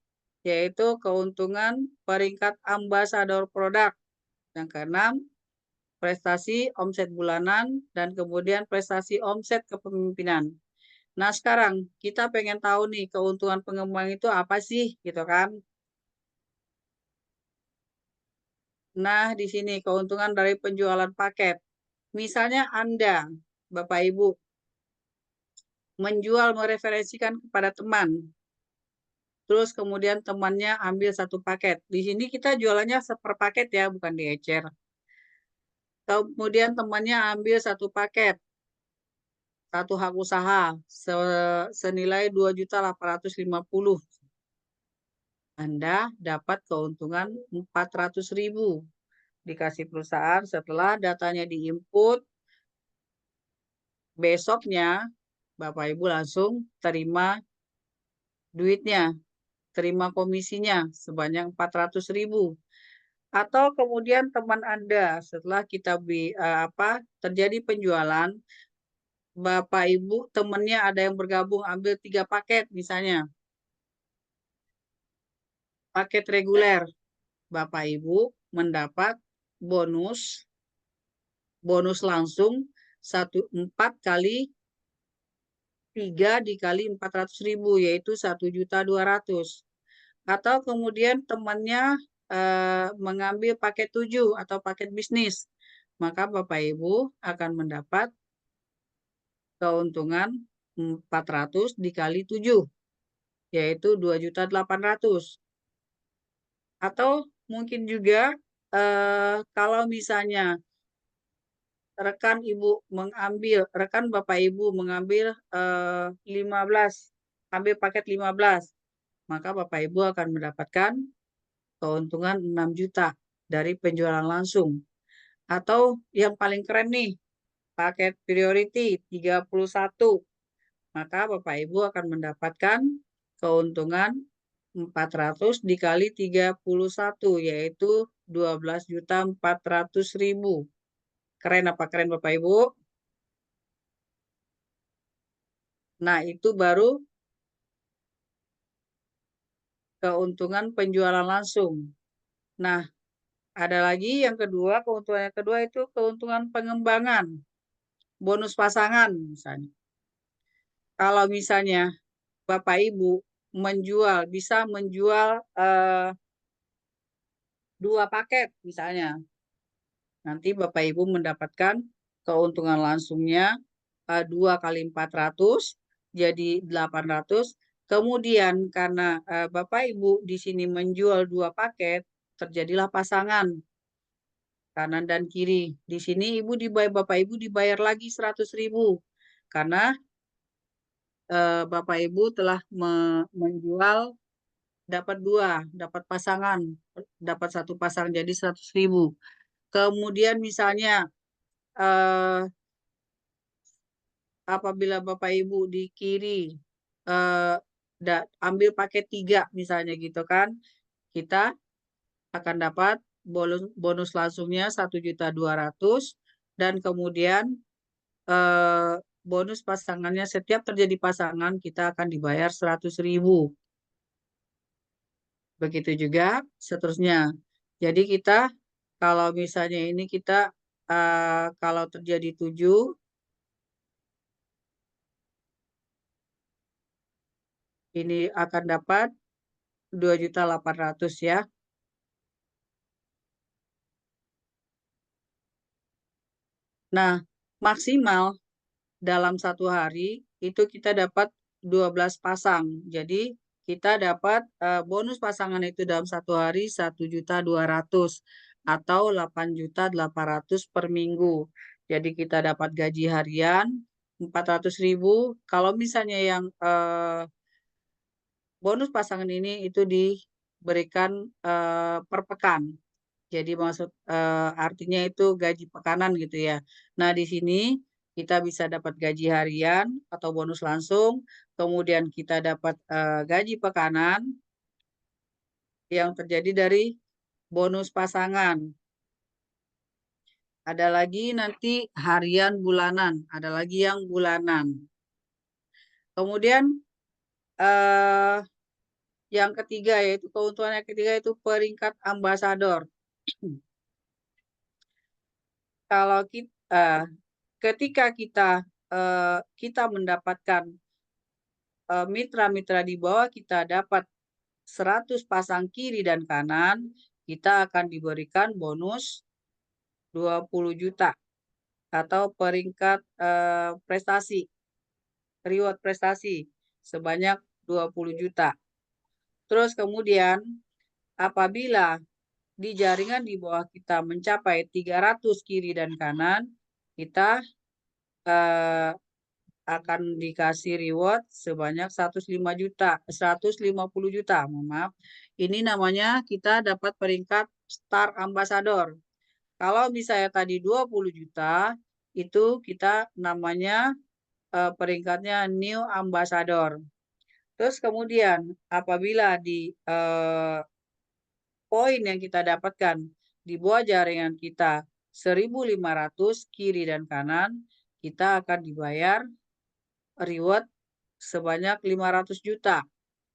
yaitu keuntungan peringkat ambasador produk. Yang keenam, prestasi omset bulanan dan kemudian prestasi omset kepemimpinan. Nah, sekarang kita pengen tahu nih keuntungan pengembang itu apa sih, gitu kan? Nah, di sini keuntungan dari penjualan paket. Misalnya Anda, Bapak Ibu, mereferensikan kepada teman. Terus kemudian temannya ambil satu paket. Di sini kita jualannya seperpaket ya, bukan diecer. Kemudian temannya ambil satu paket, satu hak usaha senilai 2.850.000. Anda dapat keuntungan 400.000 dikasih perusahaan setelah datanya diinput. Besoknya Bapak Ibu langsung terima duitnya, terima komisinya sebanyak 400.000. Atau kemudian teman Anda setelah terjadi penjualan, Bapak Ibu temannya ada yang bergabung ambil 3 paket misalnya. Paket reguler. Bapak Ibu mendapat bonus langsung 4 kali 3 dikali 400.000 yaitu 1.200.000. Atau kemudian temannya mengambil paket 7 atau paket bisnis, maka Bapak Ibu akan mendapat keuntungan 400 dikali 7 yaitu 2.800.000. Atau mungkin juga kalau misalnya rekan Bapak Ibu mengambil 15, ambil paket 15, maka Bapak Ibu akan mendapatkan keuntungan 6 juta dari penjualan langsung. Atau yang paling keren nih, paket priority 31, maka Bapak Ibu akan mendapatkan keuntungan 400 dikali 31, yaitu 12.400.000. Keren apa keren Bapak Ibu? Nah, itu baru keuntungan penjualan langsung. Nah, ada lagi yang kedua, keuntungan yang kedua itu keuntungan pengembangan. Bonus pasangan misalnya. Kalau misalnya Bapak Ibu bisa menjual 2 paket misalnya. Nanti Bapak Ibu mendapatkan keuntungan langsungnya 2 kali 400 jadi 800. Kemudian karena Bapak Ibu di sini menjual 2 paket, terjadilah pasangan kanan dan kiri. Di sini Bapak Ibu dibayar lagi 100.000 karena Bapak Ibu telah menjual dapat pasangan, dapat 1 pasang jadi 100.000. Kemudian misalnya apabila Bapak Ibu di kiri ambil paket 3 misalnya gitu kan, kita akan dapat bonus langsungnya 1.200.000 dan kemudian bonus pasangannya setiap terjadi pasangan kita akan dibayar 100.000. Begitu juga seterusnya. Jadi kita kalau misalnya ini kita kalau terjadi 7 ini akan dapat 2.800.000 ya. Nah, maksimal dalam 1 hari itu kita dapat 12 pasang. Jadi kita dapat bonus pasangan itu dalam 1 hari 1.200.000 atau 8.800.000 per minggu. Jadi kita dapat gaji harian 400.000. Kalau misalnya yang bonus pasangan ini itu diberikan per pekan. Jadi artinya itu gaji pekanan gitu ya. Nah, di sini kita bisa dapat gaji harian atau bonus langsung, kemudian kita dapat gaji pekanan yang terjadi dari bonus pasangan. Ada lagi nanti harian bulanan, ada lagi yang bulanan. Kemudian yang ketiga yaitu keuntungan yang ketiga itu peringkat ambasador. Kalau ketika kita mendapatkan mitra-mitra di bawah kita dapat 100 pasang kiri dan kanan, kita akan diberikan bonus 20 juta atau peringkat prestasi, reward prestasi sebanyak 20 juta. Terus kemudian apabila di jaringan di bawah kita mencapai 300 kiri dan kanan, kita akan dikasih reward sebanyak 150 juta. Maaf. Ini namanya kita dapat peringkat Star Ambassador. Kalau misalnya tadi 20 juta, itu kita namanya peringkatnya New Ambassador. Terus kemudian apabila di poin yang kita dapatkan di bawah jaringan kita 1.500 kiri dan kanan, kita akan dibayar reward sebanyak 500 juta.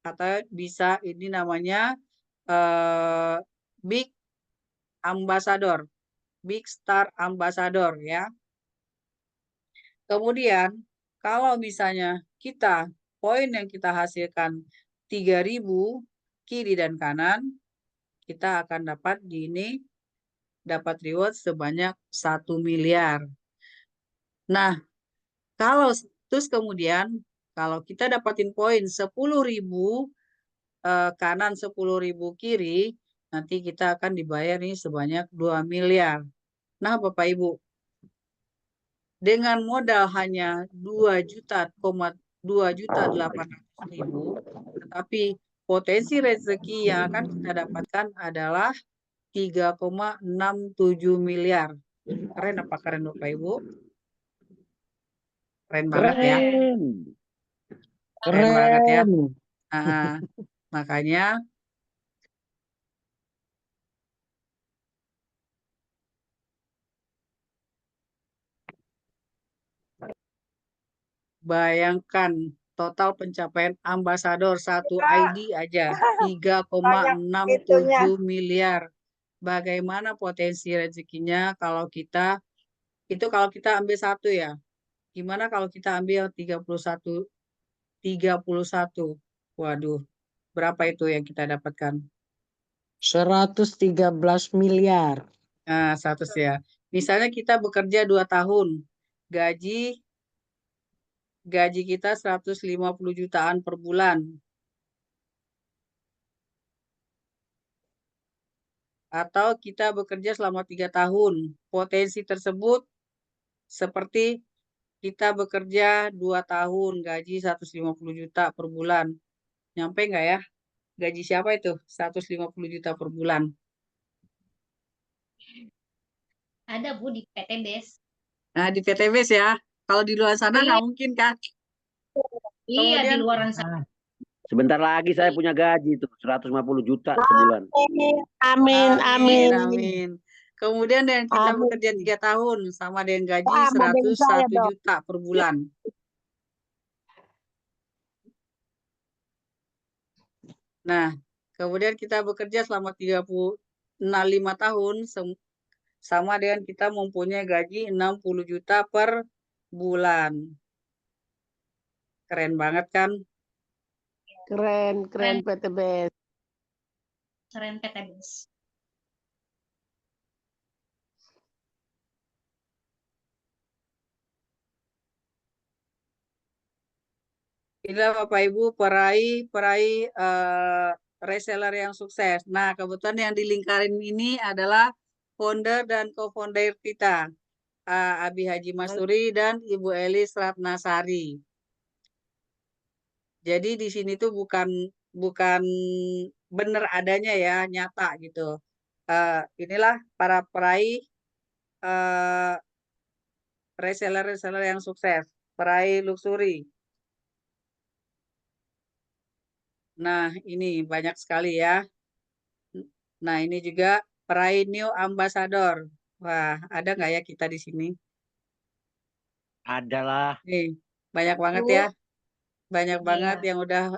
Atau bisa ini namanya Big Ambassador, Big Star Ambassador ya. Kemudian kalau misalnya kita poin yang kita hasilkan 3.000 kiri dan kanan, kita akan dapat dapat reward sebanyak 1 miliar. Nah, terus kemudian kalau kita dapatin poin 10.000 kanan 10.000 kiri, nanti kita akan dibayar nih sebanyak 2 miliar. Nah, Bapak Ibu, dengan modal hanya 2.800.000, tetapi potensi rezeki yang akan kita dapatkan adalah 3,67 miliar. Keren apa keren Bapak Ibu? Keren banget ya. Keren banget ya. Makanya bayangkan total pencapaian ambasador satu ID aja 3,67 miliar. Bagaimana potensi rezekinya kalau kita ambil satu ya. Gimana kalau kita ambil 31? Waduh, berapa itu yang kita dapatkan? 113 miliar. Nah, 100 ya. Misalnya kita bekerja 2 tahun, gaji kita 150 jutaan per bulan. Atau kita bekerja selama 3 tahun. Potensi tersebut seperti kita bekerja 2 tahun, gaji 150 juta per bulan. Nyampe nggak ya? Gaji siapa itu? 150 juta per bulan. Ada Bu di PTBes. Nah, di PTBes ya. Kalau di luar sana nggak mungkin kan? Iya, di Kemudian luaran sana. Sebentar lagi saya punya gaji tuh 150 juta sebulan. Amin, amin, amin. amin. Kemudian yang kita Amin. bekerja 3 tahun sama dengan gaji Sama dengan saya, 101 Dok. juta per bulan. Nah, kemudian kita bekerja selama 35 tahun sama dengan kita mempunyai gaji 60 juta per bulan. Keren banget kan? Keren PTBes. Keren PTBes. Inilah Bapak Ibu peraih reseller yang sukses. Nah, kebetulan yang di lingkaran ini adalah founder dan co-founder kita, Abi Haji Masuri dan Ibu Elis Ratnasari. Jadi di sini tuh bukan benar adanya ya, nyata gitu. Inilah para peraih reseller yang sukses, peraih luxury. Nah, ini banyak sekali ya. Nah, ini juga peraih new ambassador. Wah, ada nggak ya kita di sini? Adalah. Nih, banyak banget Bu. ya. Banyak banget Iya. yang udah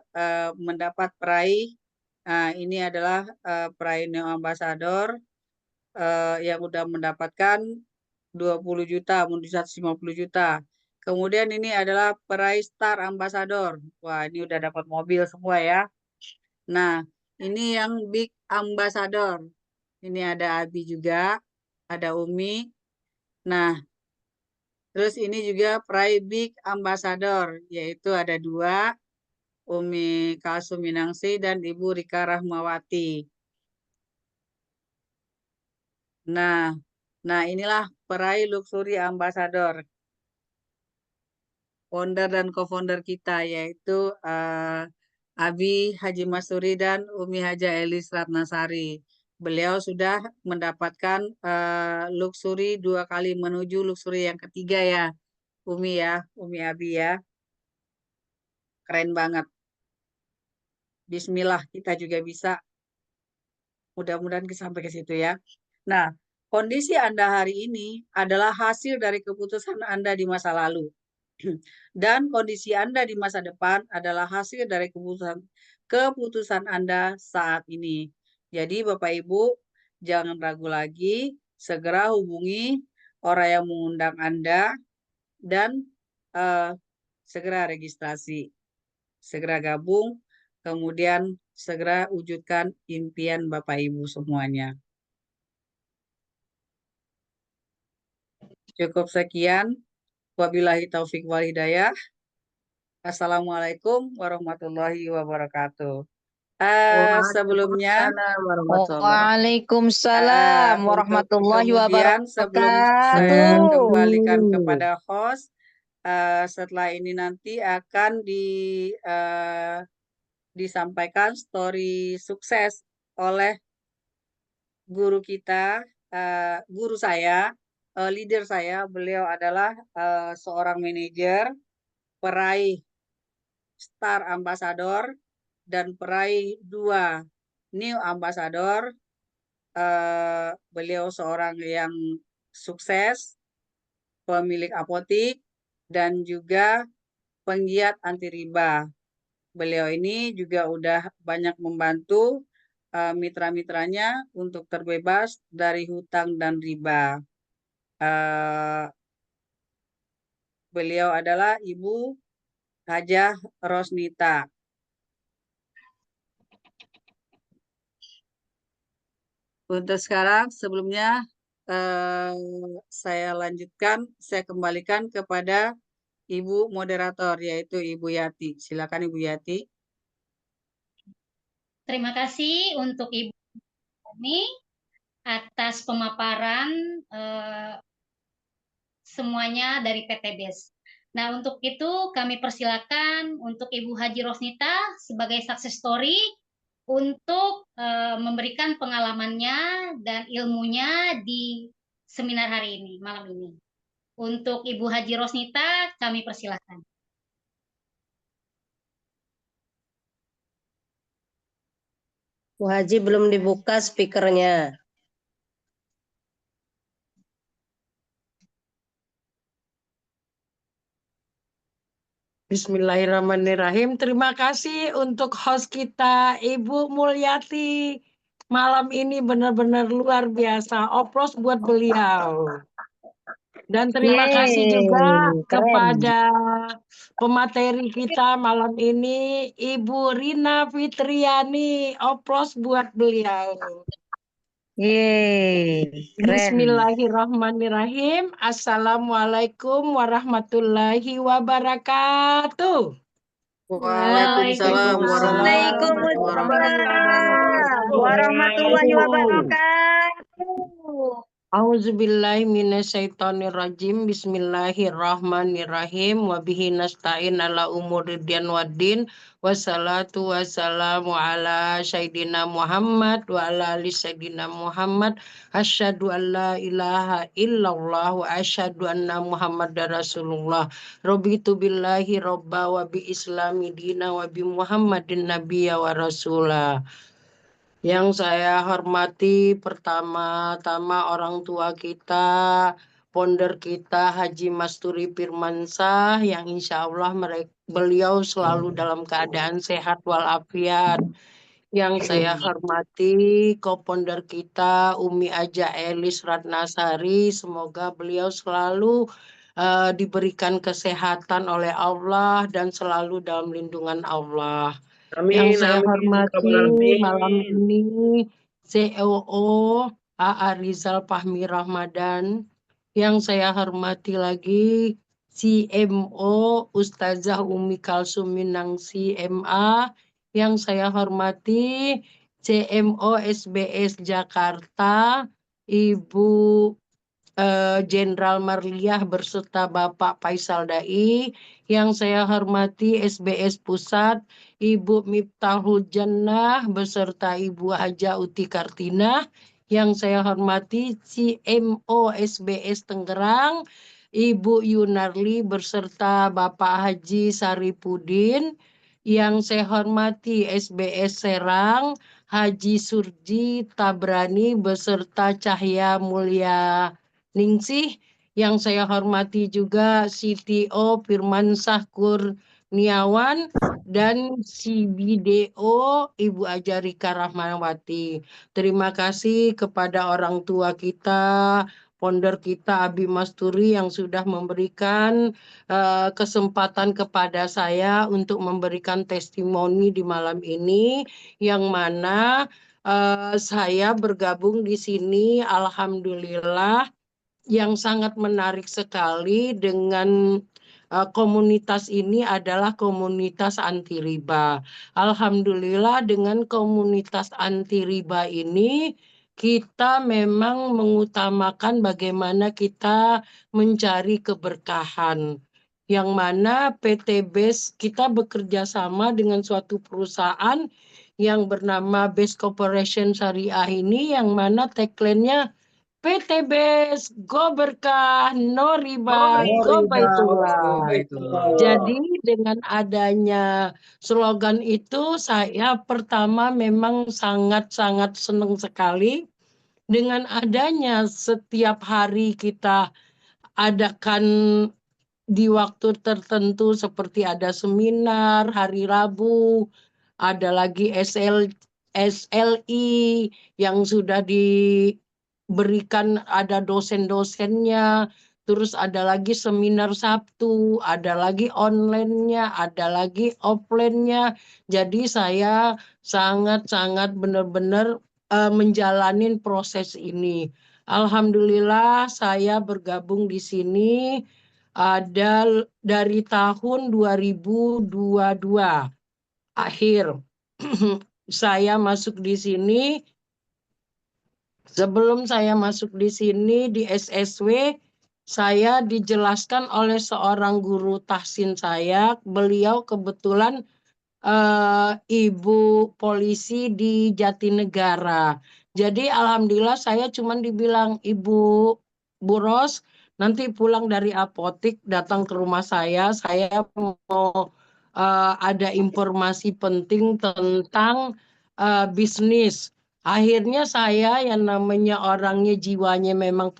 mendapat peraih. Nah, ini adalah peraih new ambassador yang udah mendapatkan 20 juta, menuju 150 juta. Kemudian ini adalah peraih Star Ambassador. Wah, ini udah dapat mobil semua ya. Nah, ini yang Big Ambassador. Ini ada Abi juga, ada Umi. Nah, terus ini juga peraih Big Ambassador, yaitu ada 2, Umi Kalsuminangsi dan Ibu Rika Rahmawati. Nah, inilah peraih Luxury Ambassador. Founder dan co-founder kita, yaitu Abi Haji Masuri dan Umi Haja Elis Ratnasari. Beliau sudah mendapatkan luxury 2 kali, menuju luxury yang ketiga ya, Umi Abi ya. Keren banget. Bismillah, kita juga bisa. Mudah-mudahan sampai ke situ ya. Nah, kondisi Anda hari ini adalah hasil dari keputusan Anda di masa lalu. Dan kondisi Anda di masa depan adalah hasil dari keputusan Anda saat ini. Jadi Bapak Ibu, jangan ragu lagi, segera hubungi orang yang mengundang Anda dan segera registrasi, segera gabung, kemudian segera wujudkan impian Bapak Ibu semuanya. Cukup sekian. Wabillahi taufik wal hidayah. Assalamualaikum warahmatullahi wabarakatuh. Sebelumnya, Waalaikumsalam warahmatullahi kemudian sebelum saya wabarakatuh. kembalikan kepada host, setelah ini nanti akan disampaikan story sukses oleh guru kita, guru saya, leader saya. Beliau adalah seorang manajer, peraih Star Ambassador, dan peraih 2 New Ambassador. Beliau seorang yang sukses, pemilik apotik, dan juga penggiat anti riba. Beliau ini juga udah banyak membantu mitra-mitranya untuk terbebas dari hutang dan riba. Beliau adalah Ibu Hajah Rosnita. Untuk sekarang, sebelumnya saya lanjutkan, saya kembalikan kepada Ibu moderator, yaitu Ibu Yati. Silakan Ibu Yati. Terima kasih untuk Ibu Umi atas pemaparan semuanya dari PTBES. Nah, untuk itu kami persilakan untuk Ibu Haji Rosnita sebagai success story untuk memberikan pengalamannya dan ilmunya di seminar hari ini, malam ini. Untuk Ibu Haji Rosnita, kami persilakan. Bu Haji belum dibuka speakernya. Bismillahirrahmanirrahim. Terima kasih untuk host kita, Ibu Mulyati. Malam ini benar-benar luar biasa. Oplos buat beliau. Dan terima kasih juga kepada pemateri kita malam ini, Ibu Rina Fitriani. Oplos buat beliau. Yeay, keren. Bismillahirrahmanirrahim. Assalamualaikum warahmatullahi wabarakatuh. Waalaikumsalam warahmatullahi wabarakatuh. Auzubillahi minasyaitonirrajim. Bismillahirrahmanirrahim. Wa bihi nasta'in ala umuriddin waddin. Wassalatu wassalamu ala sayyidina Muhammad wa ala ali sayyidina Muhammad. Asyhadu an la ilaha illallah wa asyhadu anna Muhammadar Rasulullah. Raditu billahi robba wa bi islami dina wa bi Muhammadin nabiyya wa rasulah. Yang saya hormati pertama-tama orang tua kita, founder kita Haji Masturi Firmansyah, yang insya Allah beliau selalu dalam keadaan sehat walafiat. Yang saya hormati co-founder kita Umi Aja Elis Ratnasari, semoga beliau selalu diberikan kesehatan oleh Allah dan selalu dalam lindungan Allah. Amin, Yang saya amin, hormati amin. malam ini CEO AA Rizal Fahmi Ramadan. Yang saya hormati lagi CMO Ustazah Umi Kalsum Minangsi MA. Yang saya hormati CMO SBS Jakarta Ibu Jenderal Marliah berserta Bapak Faisal Dai. Yang saya hormati SBS Pusat Ibu Miftahul Jannah beserta Ibu Haja Uti Kartina. Yang saya hormati CMO SBS Tangerang Ibu Yunarli beserta Bapak Haji Saripudin. Yang saya hormati SBS Serang Haji Surji Tabrani beserta Cahya Mulya Ningsih. Yang saya hormati juga CTO Firmansyah Kurniawan dan CBDO Ibu Ajarika Rahmawati. Terima kasih kepada orang tua kita, founder kita Abi Masturi yang sudah memberikan kesempatan kepada saya untuk memberikan testimoni di malam ini, yang mana saya bergabung di sini. Alhamdulillah, yang sangat menarik sekali dengan komunitas ini adalah komunitas anti riba. Alhamdulillah, dengan komunitas anti riba ini kita memang mengutamakan bagaimana kita mencari keberkahan. Yang mana PTBES kita bekerja sama dengan suatu perusahaan yang bernama Best Corporation Syariah ini, yang mana tagline-nya PTB Go Berkah No Riba Go Baitullah. Jadi dengan adanya slogan itu saya pertama memang sangat-sangat senang sekali. Dengan adanya setiap hari kita adakan di waktu tertentu seperti ada seminar hari Rabu, ada lagi SLI yang sudah diberikan, ada dosen-dosennya, terus ada lagi seminar Sabtu, ada lagi online-nya, ada lagi offline-nya. Jadi saya sangat-sangat benar-benar menjalanin proses ini. Alhamdulillah saya bergabung di sini ada dari tahun 2022 akhir. Saya masuk di sini. Sebelum saya masuk di sini di SSW, saya dijelaskan oleh seorang guru tahsin saya. Beliau kebetulan ibu polisi di Jatinegara. Jadi alhamdulillah saya cuma dibilang, Ibu Buros nanti pulang dari apotik datang ke rumah saya mau ada informasi penting tentang bisnis. Akhirnya saya yang namanya orangnya jiwanya memang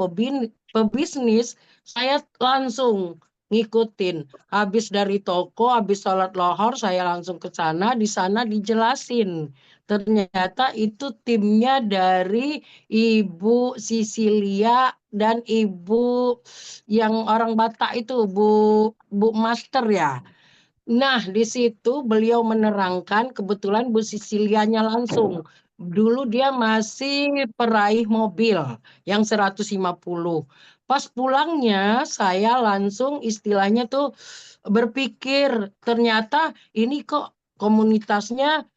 pebisnis, saya langsung ngikutin. Habis dari toko, habis sholat lohor, saya langsung ke sana. Di sana dijelasin. Ternyata itu timnya dari Ibu Sisilia dan Ibu yang orang Batak itu, Bu Master ya. Nah, di situ beliau menerangkan, kebetulan Bu Sisilianya langsung. Dulu dia masih peraih mobil yang 150. Pas pulangnya saya langsung istilahnya tuh berpikir, ternyata ini kok komunitasnya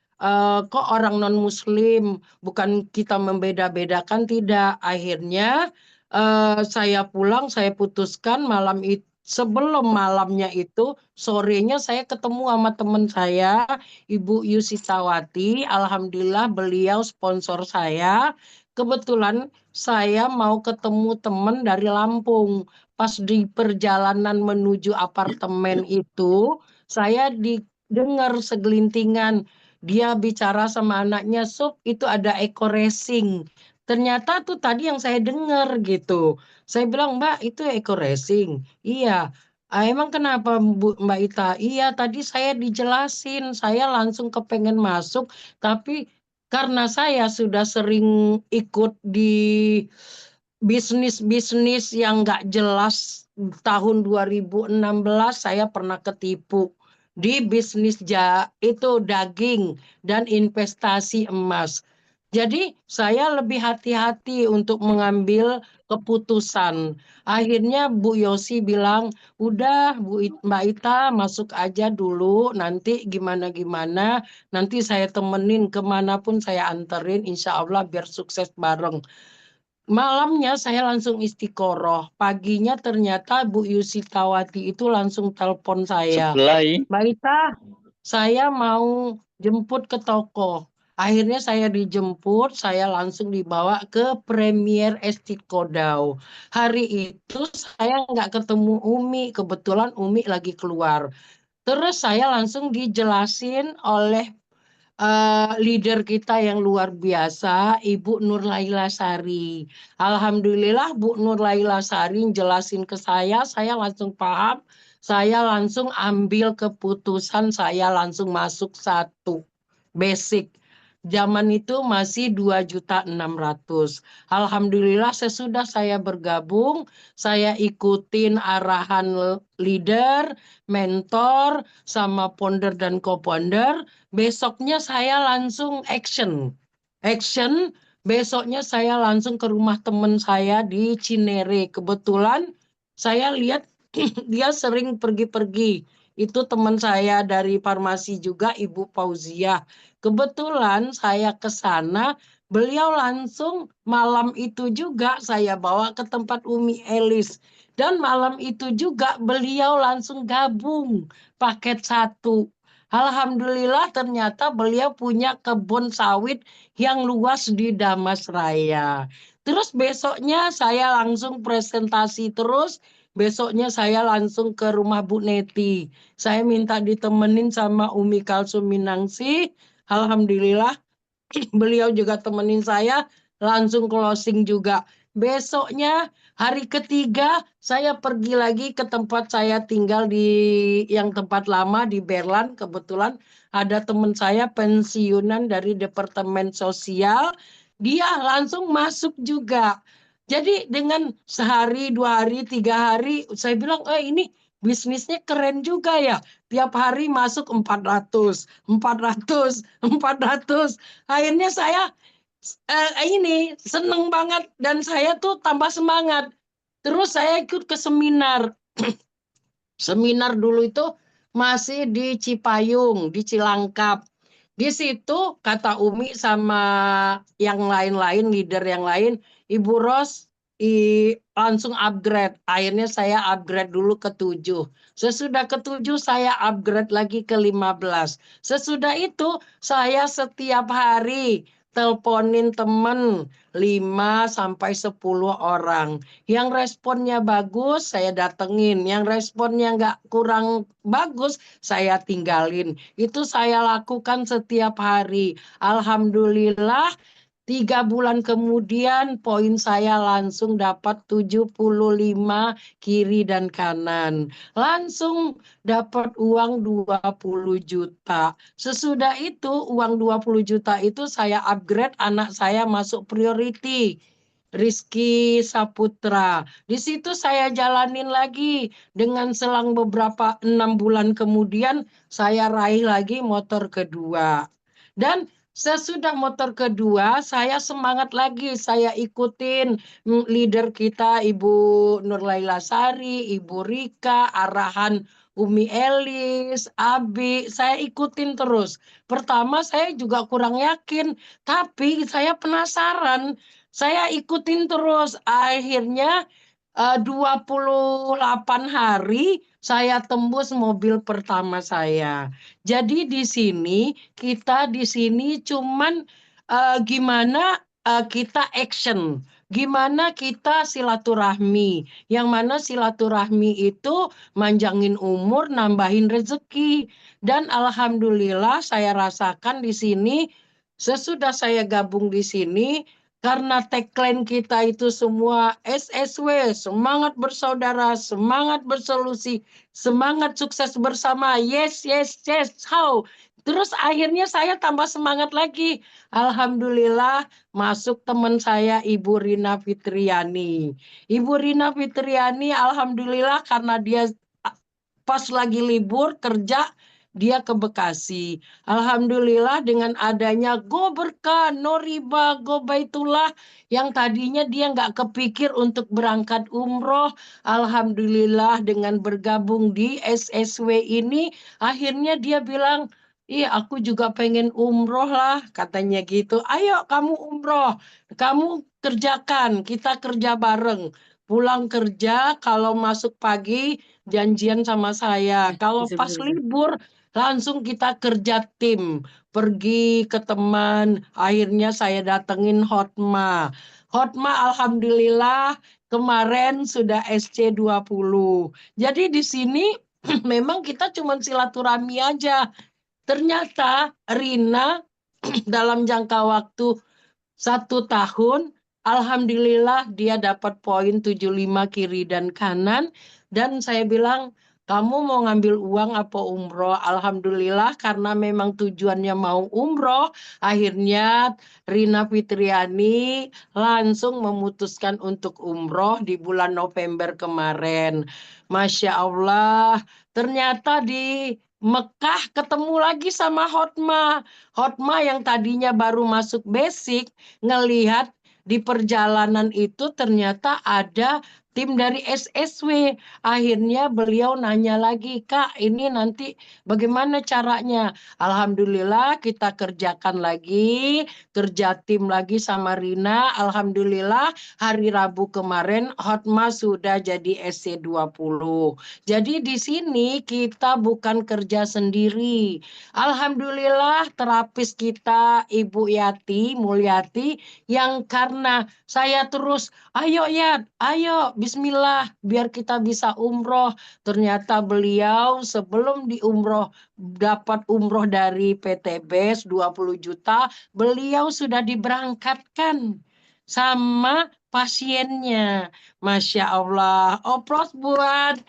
kok orang non-muslim, bukan kita membeda-bedakan, tidak. Akhirnya saya pulang, saya putuskan malam itu, sebelum malamnya itu, sorenya saya ketemu sama teman saya, Ibu Yusitawati. Alhamdulillah beliau sponsor saya. Kebetulan saya mau ketemu teman dari Lampung. Pas di perjalanan menuju apartemen itu, saya didengar segelintingan. Dia bicara sama anaknya, Sob, itu ada eco racing. Ternyata tuh tadi yang saya dengar gitu. Saya bilang, Mbak, itu eco racing. Iya. Emang kenapa Mbak Ita? Iya, tadi saya dijelasin. Saya langsung kepengen masuk. Tapi karena saya sudah sering ikut di bisnis-bisnis yang nggak jelas, tahun 2016 saya pernah ketipu di bisnis itu daging dan investasi emas. Jadi saya lebih hati-hati untuk mengambil keputusan. Akhirnya Bu Yosi bilang, udah Mbak Ita masuk aja dulu, nanti gimana-gimana, nanti saya temenin kemanapun saya anterin, insya Allah biar sukses bareng. Malamnya saya langsung istiqoroh. Paginya ternyata Bu Yusitawati itu langsung telepon saya. Mbak Ita, saya mau jemput ke toko. Akhirnya saya dijemput, saya langsung dibawa ke Premier Istiqodau. Hari itu saya nggak ketemu Umi, kebetulan Umi lagi keluar. Terus saya langsung dijelasin oleh leader kita yang luar biasa, Ibu Nur Laila Sari. Alhamdulillah Bu Nur Laila Sari jelasin ke saya langsung paham, saya langsung ambil keputusan, saya langsung masuk satu basic. Zaman itu masih 2.600.000. Alhamdulillah sesudah saya bergabung, saya ikutin arahan leader, mentor, sama founder dan co-founder. Besoknya saya langsung action. Besoknya saya langsung ke rumah teman saya di Cinere. Kebetulan saya lihat dia sering pergi-pergi. Itu teman saya dari farmasi juga, Ibu Fauziah. Kebetulan saya ke sana, beliau langsung malam itu juga saya bawa ke tempat Umi Elis. Dan malam itu juga beliau langsung gabung paket 1. Alhamdulillah ternyata beliau punya kebun sawit yang luas di Damasraya. Terus besoknya saya langsung presentasi terus. Besoknya saya langsung ke rumah Bu Neti. Saya minta ditemenin sama Umi Kalsum Minangsi. Alhamdulillah beliau juga temenin saya, langsung closing juga. Besoknya hari ketiga saya pergi lagi ke tempat saya tinggal di yang tempat lama di Berlan. Kebetulan ada teman saya pensiunan dari Departemen Sosial, dia langsung masuk juga. Jadi dengan sehari, 2 hari, 3 hari, saya bilang, ini bisnisnya keren juga ya. Tiap hari masuk 400, 400, 400. Akhirnya saya ini seneng banget dan saya tuh tambah semangat. Terus saya ikut ke seminar. Seminar dulu itu masih di Cipayung, di Cilangkap. Di situ kata Umi sama yang lain-lain, leader yang lain, Ibu Ros langsung upgrade. Akhirnya saya upgrade dulu ke 7. Sesudah ke 7 saya upgrade lagi ke 15. Sesudah itu saya setiap hari teleponin temen 5 sampai 10 orang. Yang responnya bagus, saya datengin. Yang responnya nggak kurang bagus, saya tinggalin. Itu saya lakukan setiap hari. Alhamdulillah, 3 bulan kemudian poin saya langsung dapat 75 kiri dan kanan. Langsung dapat uang 20 juta. Sesudah itu uang 20 juta itu saya upgrade anak saya masuk priority. Rizky Saputra. Di situ saya jalanin lagi dengan selang beberapa 6 bulan kemudian saya raih lagi motor kedua. Dan sesudah motor kedua, saya semangat lagi. Saya ikutin leader kita, Ibu Nurlaila Sari, Ibu Rika, arahan Umi Elis, Abi. Saya ikutin terus. Pertama saya juga kurang yakin, tapi saya penasaran. Saya ikutin terus. Akhirnya 28 hari saya tembus mobil pertama saya. Jadi di sini kita di sini cuman gimana kita action, gimana kita silaturahmi. Yang mana silaturahmi itu manjangin umur, nambahin rezeki. Dan alhamdulillah saya rasakan di sini sesudah saya gabung di sini karena tagline kita itu semua SSW, semangat bersaudara, semangat bersolusi, semangat sukses bersama. Yes, yes, yes. How? Terus akhirnya saya tambah semangat lagi. Alhamdulillah masuk teman saya Ibu Rina Fitriani. Ibu Rina Fitriani alhamdulillah karena dia pas lagi libur kerja dia ke Bekasi. Alhamdulillah dengan adanya Go Berkah, No Riba, Go Baitullah yang tadinya dia nggak kepikir untuk berangkat umroh. Alhamdulillah dengan bergabung di SSW ini akhirnya dia bilang, iya aku juga pengen umroh lah katanya gitu. Ayo kamu umroh, kamu kerjakan, kita kerja bareng. Pulang kerja kalau masuk pagi janjian sama saya. Kalau pas libur langsung kita kerja tim, pergi ke teman, akhirnya saya datengin Hotma. Hotma alhamdulillah kemarin sudah SC20. Jadi di sini memang kita cuma silaturahmi aja. Ternyata Rina dalam jangka waktu 1 tahun, alhamdulillah dia dapat poin 75 kiri dan kanan. Dan saya bilang, kamu mau ngambil uang apa umroh? Alhamdulillah karena memang tujuannya mau umroh, akhirnya Rina Fitriani langsung memutuskan untuk umroh di bulan November kemarin. Masya Allah, ternyata di Mekah ketemu lagi sama Hotma. Hotma yang tadinya baru masuk basic, ngelihat di perjalanan itu ternyata ada tim dari SSW. Akhirnya beliau nanya lagi, Kak, ini nanti bagaimana caranya? Alhamdulillah kita kerjakan lagi, kerja tim lagi sama Rina. Alhamdulillah hari Rabu kemarin Hotma sudah jadi SC20. Jadi di sini kita bukan kerja sendiri. Alhamdulillah terapis kita Ibu Yati Mulyati yang karena saya terus ayo ya, ayo bismillah biar kita bisa umroh. Ternyata beliau sebelum di umroh dapat umroh dari PTBS 20 juta, beliau sudah diberangkatkan sama pasiennya. Masya Allah. Oplos buat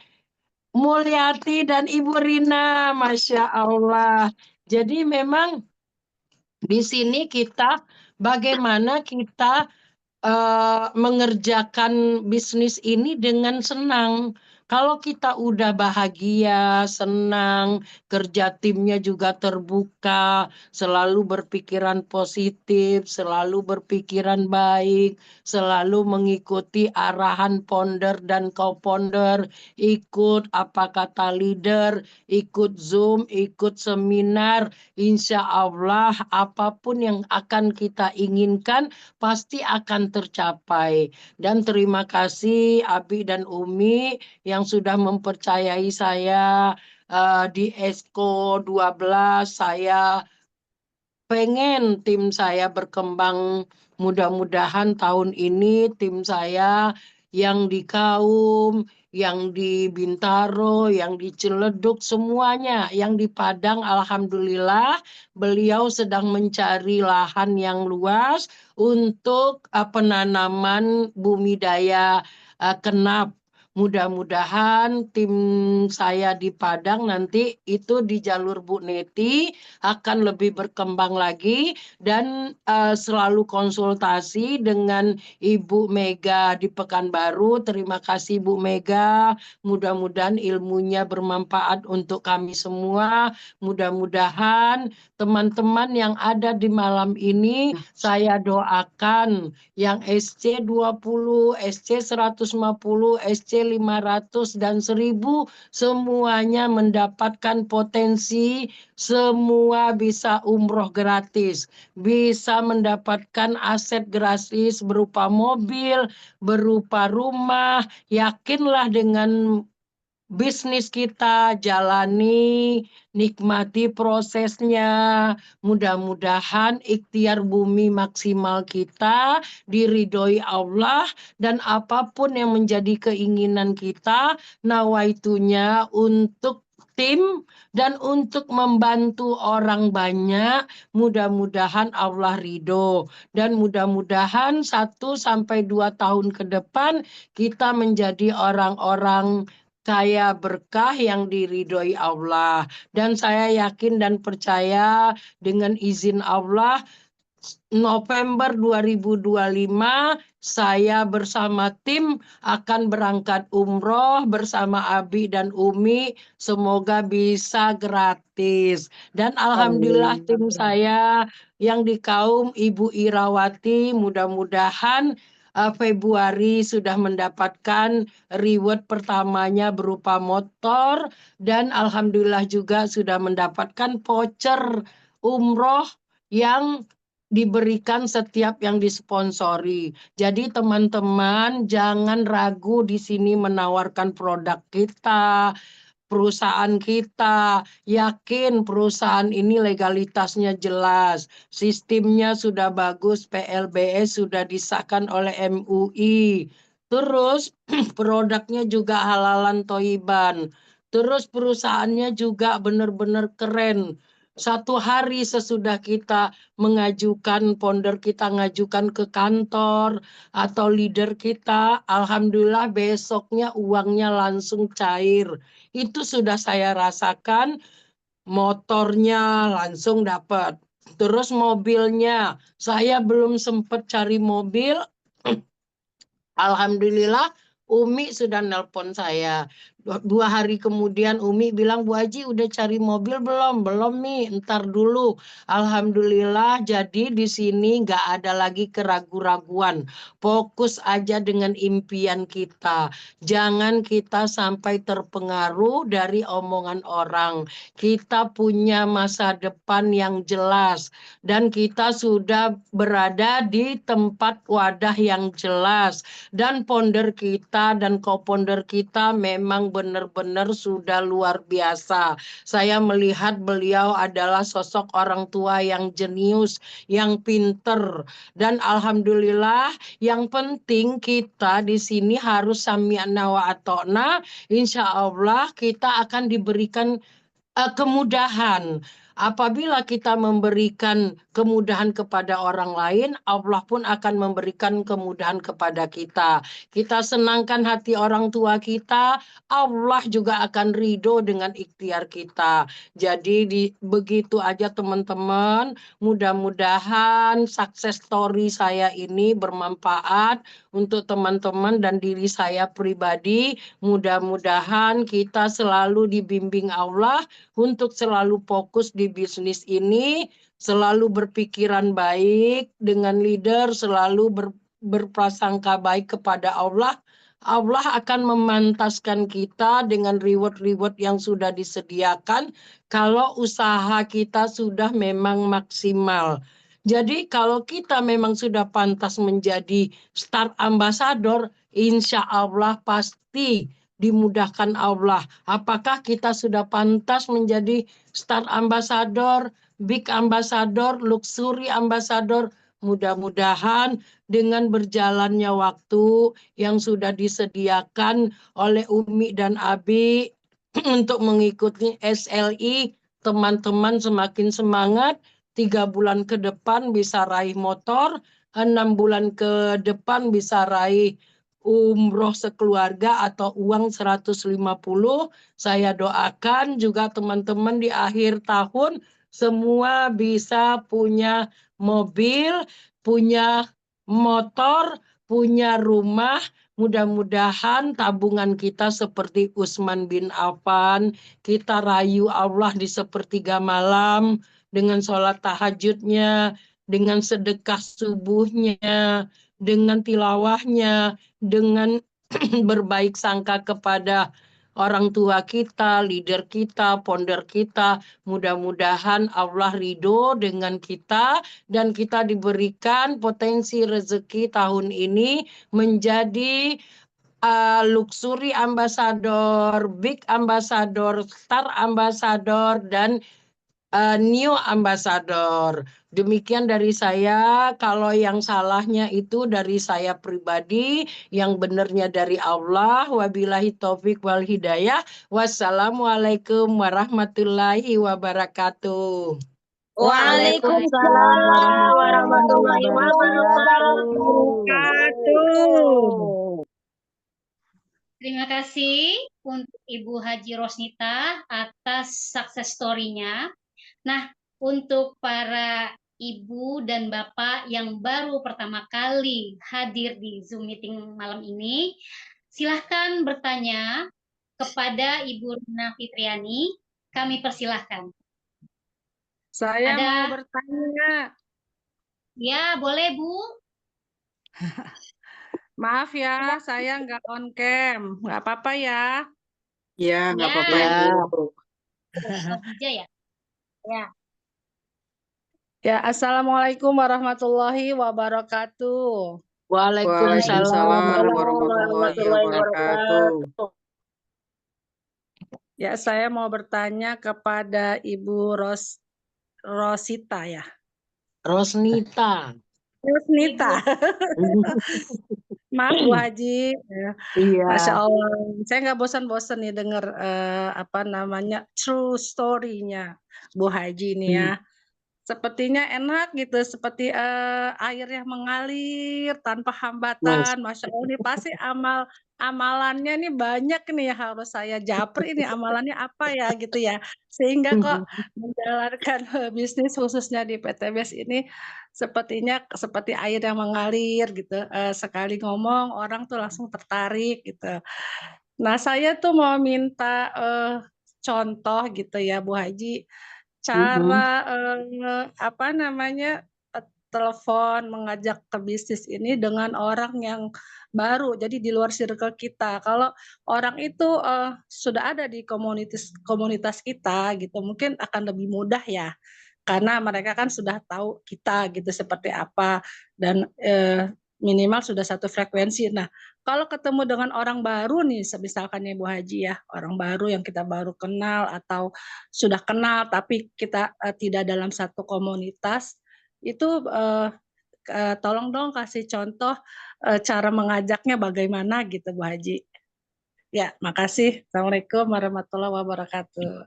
Mulyati dan Ibu Rina, Masya Allah. Jadi memang di sini kita bagaimana kita mengerjakan bisnis ini dengan senang. Kalau kita udah bahagia, senang, kerja timnya juga terbuka, selalu berpikiran positif, selalu berpikiran baik, selalu mengikuti arahan founder dan co-founder, ikut apa kata leader, ikut Zoom, ikut seminar, insya Allah apapun yang akan kita inginkan pasti akan tercapai. Dan terima kasih Abi dan Umi yang sudah mempercayai saya di Esko 12. Saya pengen tim saya berkembang. Mudah-mudahan tahun ini tim saya yang di Kaum, yang di Bintaro, yang di Ciledug, semuanya. Yang di Padang, alhamdulillah, beliau sedang mencari lahan yang luas untuk penanaman bumidaya kenap. Mudah-mudahan tim saya di Padang nanti itu di jalur Bu Neti akan lebih berkembang lagi dan selalu konsultasi dengan Ibu Mega di Pekanbaru. Terima kasih Bu Mega. Mudah-mudahan ilmunya bermanfaat untuk kami semua. Mudah-mudahan teman-teman yang ada di malam ini saya doakan yang SC20, SC150, SC500 dan 1000 semuanya mendapatkan potensi, semua bisa umroh gratis, bisa mendapatkan aset gratis berupa mobil, berupa rumah. Yakinlah dengan bisnis kita, jalani, nikmati prosesnya. Mudah-mudahan ikhtiar bumi maksimal kita diridhoi Allah dan apapun yang menjadi keinginan kita, nawaitunya untuk tim dan untuk membantu orang banyak. Mudah-mudahan Allah ridho dan mudah-mudahan 1-2 tahun ke depan kita menjadi orang-orang kaya berkah yang diridhoi Allah. Dan saya yakin dan percaya dengan izin Allah November 2025 saya bersama tim akan berangkat umroh bersama Abi dan Umi. Semoga bisa gratis. Dan alhamdulillah tim saya yang di Kaum Ibu Irawati mudah-mudahan Februari sudah mendapatkan reward pertamanya berupa motor dan alhamdulillah juga sudah mendapatkan voucher umroh yang diberikan setiap yang disponsori. Jadi teman-teman jangan ragu di sini menawarkan produk kita, perusahaan kita. Yakin perusahaan ini legalitasnya jelas, sistemnya sudah bagus, PLBS sudah disahkan oleh MUI. Terus produknya juga halalan toiban. Terus perusahaannya juga benar-benar keren. Satu hari sesudah kita mengajukan, founder kita ngajukan ke kantor atau leader kita, alhamdulillah besoknya uangnya langsung cair. Itu sudah saya rasakan, motornya langsung dapat. Terus mobilnya, saya belum sempat cari mobil, alhamdulillah Umi sudah nelpon saya. 2 hari kemudian Umi bilang, Bu Haji udah cari mobil belum? Belum Mi, ntar dulu. Alhamdulillah jadi di sini nggak ada lagi keraguan-raguan. Fokus aja dengan impian kita. Jangan kita sampai terpengaruh dari omongan orang. Kita punya masa depan yang jelas. Dan kita sudah berada di tempat wadah yang jelas. Dan founder kita dan co-founder kita memang benar-benar sudah luar biasa. Saya melihat beliau adalah sosok orang tua yang jenius, yang pinter. Dan alhamdulillah yang penting kita di sini harus sami'na wa ata'na. Insya Allah kita akan diberikan kemudahan. Apabila kita memberikan kemudahan kepada orang lain, Allah pun akan memberikan kemudahan kepada kita. Kita senangkan hati orang tua kita, Allah juga akan ridho dengan ikhtiar kita. Jadi begitu aja teman-teman, mudah-mudahan sukses story saya ini bermanfaat untuk teman-teman dan diri saya pribadi. Mudah-mudahan kita selalu dibimbing Allah untuk selalu fokus di bisnis ini, selalu berpikiran baik dengan leader, selalu berprasangka baik kepada Allah. Allah akan memantaskan kita dengan reward-reward yang sudah disediakan kalau usaha kita sudah memang maksimal. Jadi kalau kita memang sudah pantas menjadi Star Ambassador, insya Allah pasti dimudahkan Allah. Apakah kita sudah pantas menjadi Star Ambassador, Big Ambassador, Luxury Ambassador? Mudah-mudahan dengan berjalannya waktu yang sudah disediakan oleh Umi dan Abi untuk mengikuti SLI, teman-teman semakin semangat. 3 bulan ke depan bisa raih motor, 6 bulan ke depan bisa raih umroh sekeluarga atau uang 150. Saya doakan juga teman-teman di akhir tahun semua bisa punya mobil, punya motor, punya rumah. Mudah-mudahan tabungan kita seperti Utsman bin Affan, kita rayu Allah di sepertiga malam dengan sholat tahajudnya, dengan sedekah subuhnya, dengan tilawahnya, dengan berbaik sangka kepada orang tua kita, leader kita, founder kita. Mudah-mudahan Allah ridho dengan kita dan kita diberikan potensi rezeki tahun ini menjadi Luxury Ambassador, Big Ambassador, Star Ambassador, dan New Ambassador. Demikian dari saya. Kalau yang salahnya itu dari saya pribadi, yang benernya dari Allah. Wabillahi taufik wal hidayah. Wassalamualaikum warahmatullahi wabarakatuh. Waalaikumsalam warahmatullahi wabarakatuh. Terima kasih untuk Ibu Haji Rosnita atas success story-nya. Nah, untuk para ibu dan bapak yang baru pertama kali hadir di Zoom meeting malam ini, silahkan bertanya kepada Ibu Rina Fitriani. Kami persilahkan. Saya mau bertanya. Ya, boleh Bu. Maaf ya, saya nggak on cam. Nggak apa-apa ya. Ya, nggak apa-apa Ya. Ibu. Aja ya. Ya. Ya, Assalamualaikum warahmatullahi wabarakatuh. Waalaikumsalam. Warahmatullahi wabarakatuh. Ya, saya mau bertanya kepada Ibu Rosita ya. Rosnita. Rosnita. Maaf Bu Haji. Iya. Masya Allah. Saya nggak bosan-bosan nih dengar true story-nya Bu Haji ini ya. Sepertinya enak gitu, seperti air yang mengalir tanpa hambatan. Masya Allah, ini pasti amalannya nih banyak nih, harus saya japri ini amalannya apa ya gitu ya. Sehingga kok menjalankan bisnis khususnya di PTBS ini sepertinya seperti air yang mengalir gitu. Sekali ngomong orang tuh langsung tertarik gitu. Nah, saya tuh mau minta contoh gitu ya, Bu Haji, cara apa namanya telepon mengajak ke bisnis ini dengan orang yang baru, jadi di luar circle kita. Kalau orang itu sudah ada di komunitas komunitas kita gitu, mungkin akan lebih mudah ya, karena mereka kan sudah tahu kita gitu seperti apa dan minimal sudah satu frekuensi. Nah, kalau ketemu dengan orang baru nih, misalkan ya Bu Haji ya, orang baru yang kita baru kenal atau sudah kenal tapi kita tidak dalam satu komunitas, itu tolong dong kasih contoh cara mengajaknya bagaimana gitu Bu Haji. Ya, makasih. Assalamualaikum warahmatullahi wabarakatuh.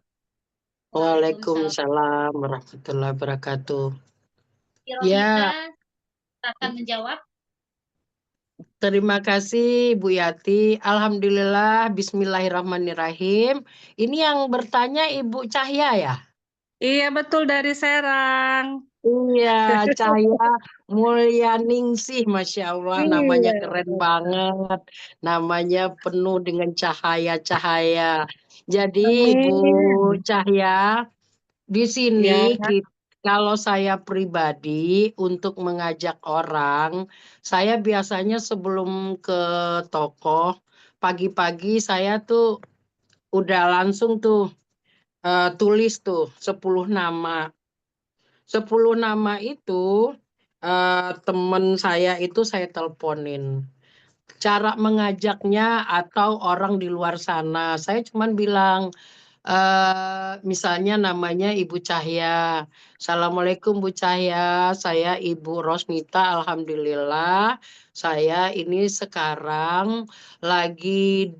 Waalaikumsalam warahmatullahi wabarakatuh. Rosita akan menjawab. Terima kasih Bu Yati. Alhamdulillah, bismillahirrahmanirrahim. Ini yang bertanya Ibu Cahya ya? Iya, betul, dari Serang. Iya, Cahya Mulyaningsih, Masya Allah, namanya Iya. keren banget. Namanya penuh dengan cahaya-cahaya. Jadi Ibu Amin. Cahya, di sini Ya. kalau saya pribadi untuk mengajak orang, saya biasanya sebelum ke toko, pagi-pagi saya tuh udah langsung tuh tulis tuh 10 nama. 10 nama itu temen saya itu saya teleponin. Cara mengajaknya atau orang di luar sana, saya cuman bilang, misalnya namanya Ibu Cahya. Assalamualaikum Bu Cahya, saya Ibu Rosmita, alhamdulillah. Saya ini sekarang lagi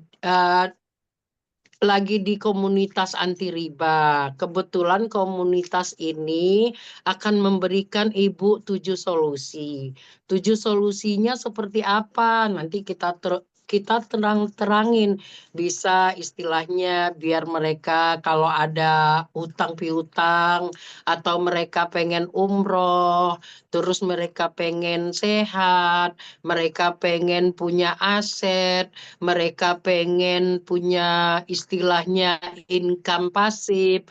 di komunitas anti riba. Kebetulan komunitas ini akan memberikan Ibu 7 solusi. 7 solusinya seperti apa? Nanti kita terangin, bisa istilahnya biar mereka kalau ada utang piutang atau mereka pengen umroh, terus mereka pengen sehat, mereka pengen punya aset, mereka pengen punya istilahnya income pasif,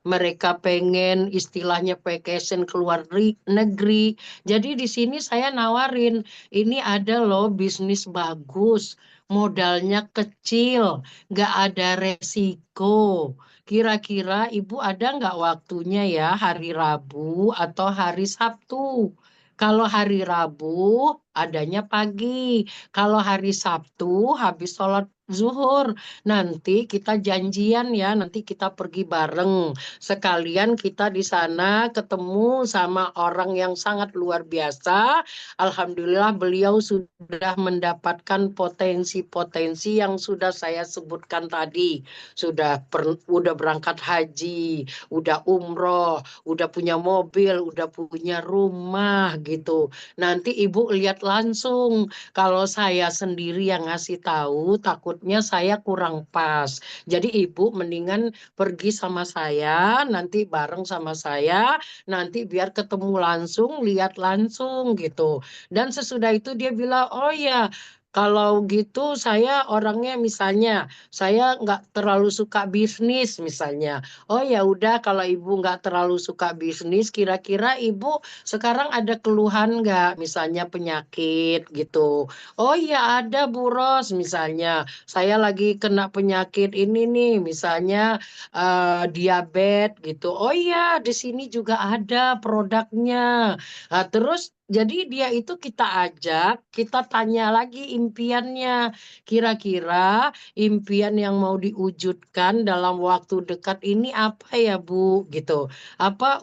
mereka pengen istilahnya vacation ke luar negeri. Jadi di sini saya nawarin, ini ada loh bisnis bagus, modalnya kecil, nggak ada resiko. Kira-kira Ibu ada nggak waktunya ya hari Rabu atau hari Sabtu? Kalau hari Rabu adanya pagi, kalau hari Sabtu habis sholat zuhur. Nanti kita janjian ya, nanti kita pergi bareng. Sekalian kita di sana ketemu sama orang yang sangat luar biasa. Alhamdulillah beliau sudah mendapatkan potensi-potensi yang sudah saya sebutkan tadi. Udah berangkat haji, udah umroh, udah punya mobil, udah punya rumah gitu. Nanti Ibu lihat langsung. Kalau saya sendiri yang ngasih tahu, takutnya saya kurang pas. Jadi Ibu mendingan pergi sama saya, nanti bareng sama saya, nanti biar ketemu langsung, lihat langsung gitu. Dan sesudah itu dia bilang, oh ya, kalau gitu saya orangnya misalnya, saya nggak terlalu suka bisnis misalnya. Oh ya udah kalau Ibu nggak terlalu suka bisnis, kira-kira Ibu sekarang ada keluhan nggak? Misalnya penyakit gitu. Oh ya ada Bu Ros misalnya. Saya lagi kena penyakit ini nih, misalnya diabetes gitu. Oh iya, di sini juga ada produknya. Nah, terus jadi dia itu kita ajak, kita tanya lagi impiannya. Kira-kira impian yang mau diwujudkan dalam waktu dekat ini apa ya Bu? Gitu. Apa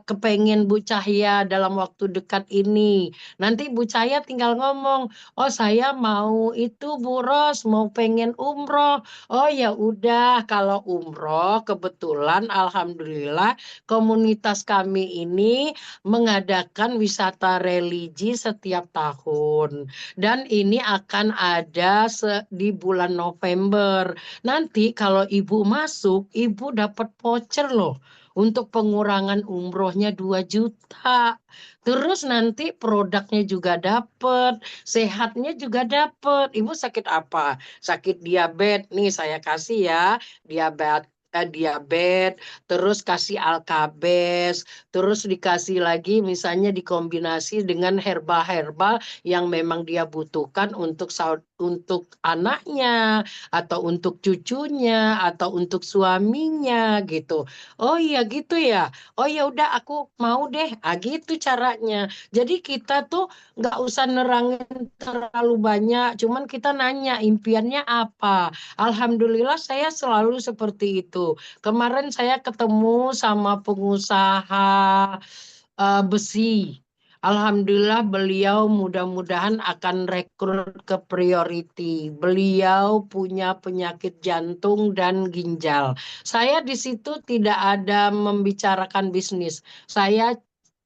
kepengen Bu Cahya dalam waktu dekat ini? Nanti Bu Cahya tinggal ngomong, oh saya mau itu Bu Ros, mau pengen umroh. Oh ya udah, kalau umroh kebetulan alhamdulillah komunitas kami ini mengadakan wisata religi setiap tahun. Dan ini akan ada di bulan November. Nanti kalau Ibu masuk, Ibu dapat voucher loh untuk pengurangan umrohnya 2 juta. Terus nanti produknya juga dapat, sehatnya juga dapat. Ibu sakit apa? Sakit diabetes nih saya kasih ya, diabetes, terus kasih alkabes, terus dikasih lagi misalnya dikombinasi dengan herbal-herbal yang memang dia butuhkan untuk anaknya atau untuk cucunya atau untuk suaminya gitu. Oh iya gitu ya. Oh ya udah aku mau deh. Ah gitu caranya. Jadi kita tuh nggak usah nerangin terlalu banyak, cuman kita nanya impiannya apa. Alhamdulillah saya selalu seperti itu. Kemarin saya ketemu sama pengusaha besi. Alhamdulillah beliau mudah-mudahan akan rekrut ke priority. Beliau punya penyakit jantung dan ginjal. Saya di situ tidak ada membicarakan bisnis. Saya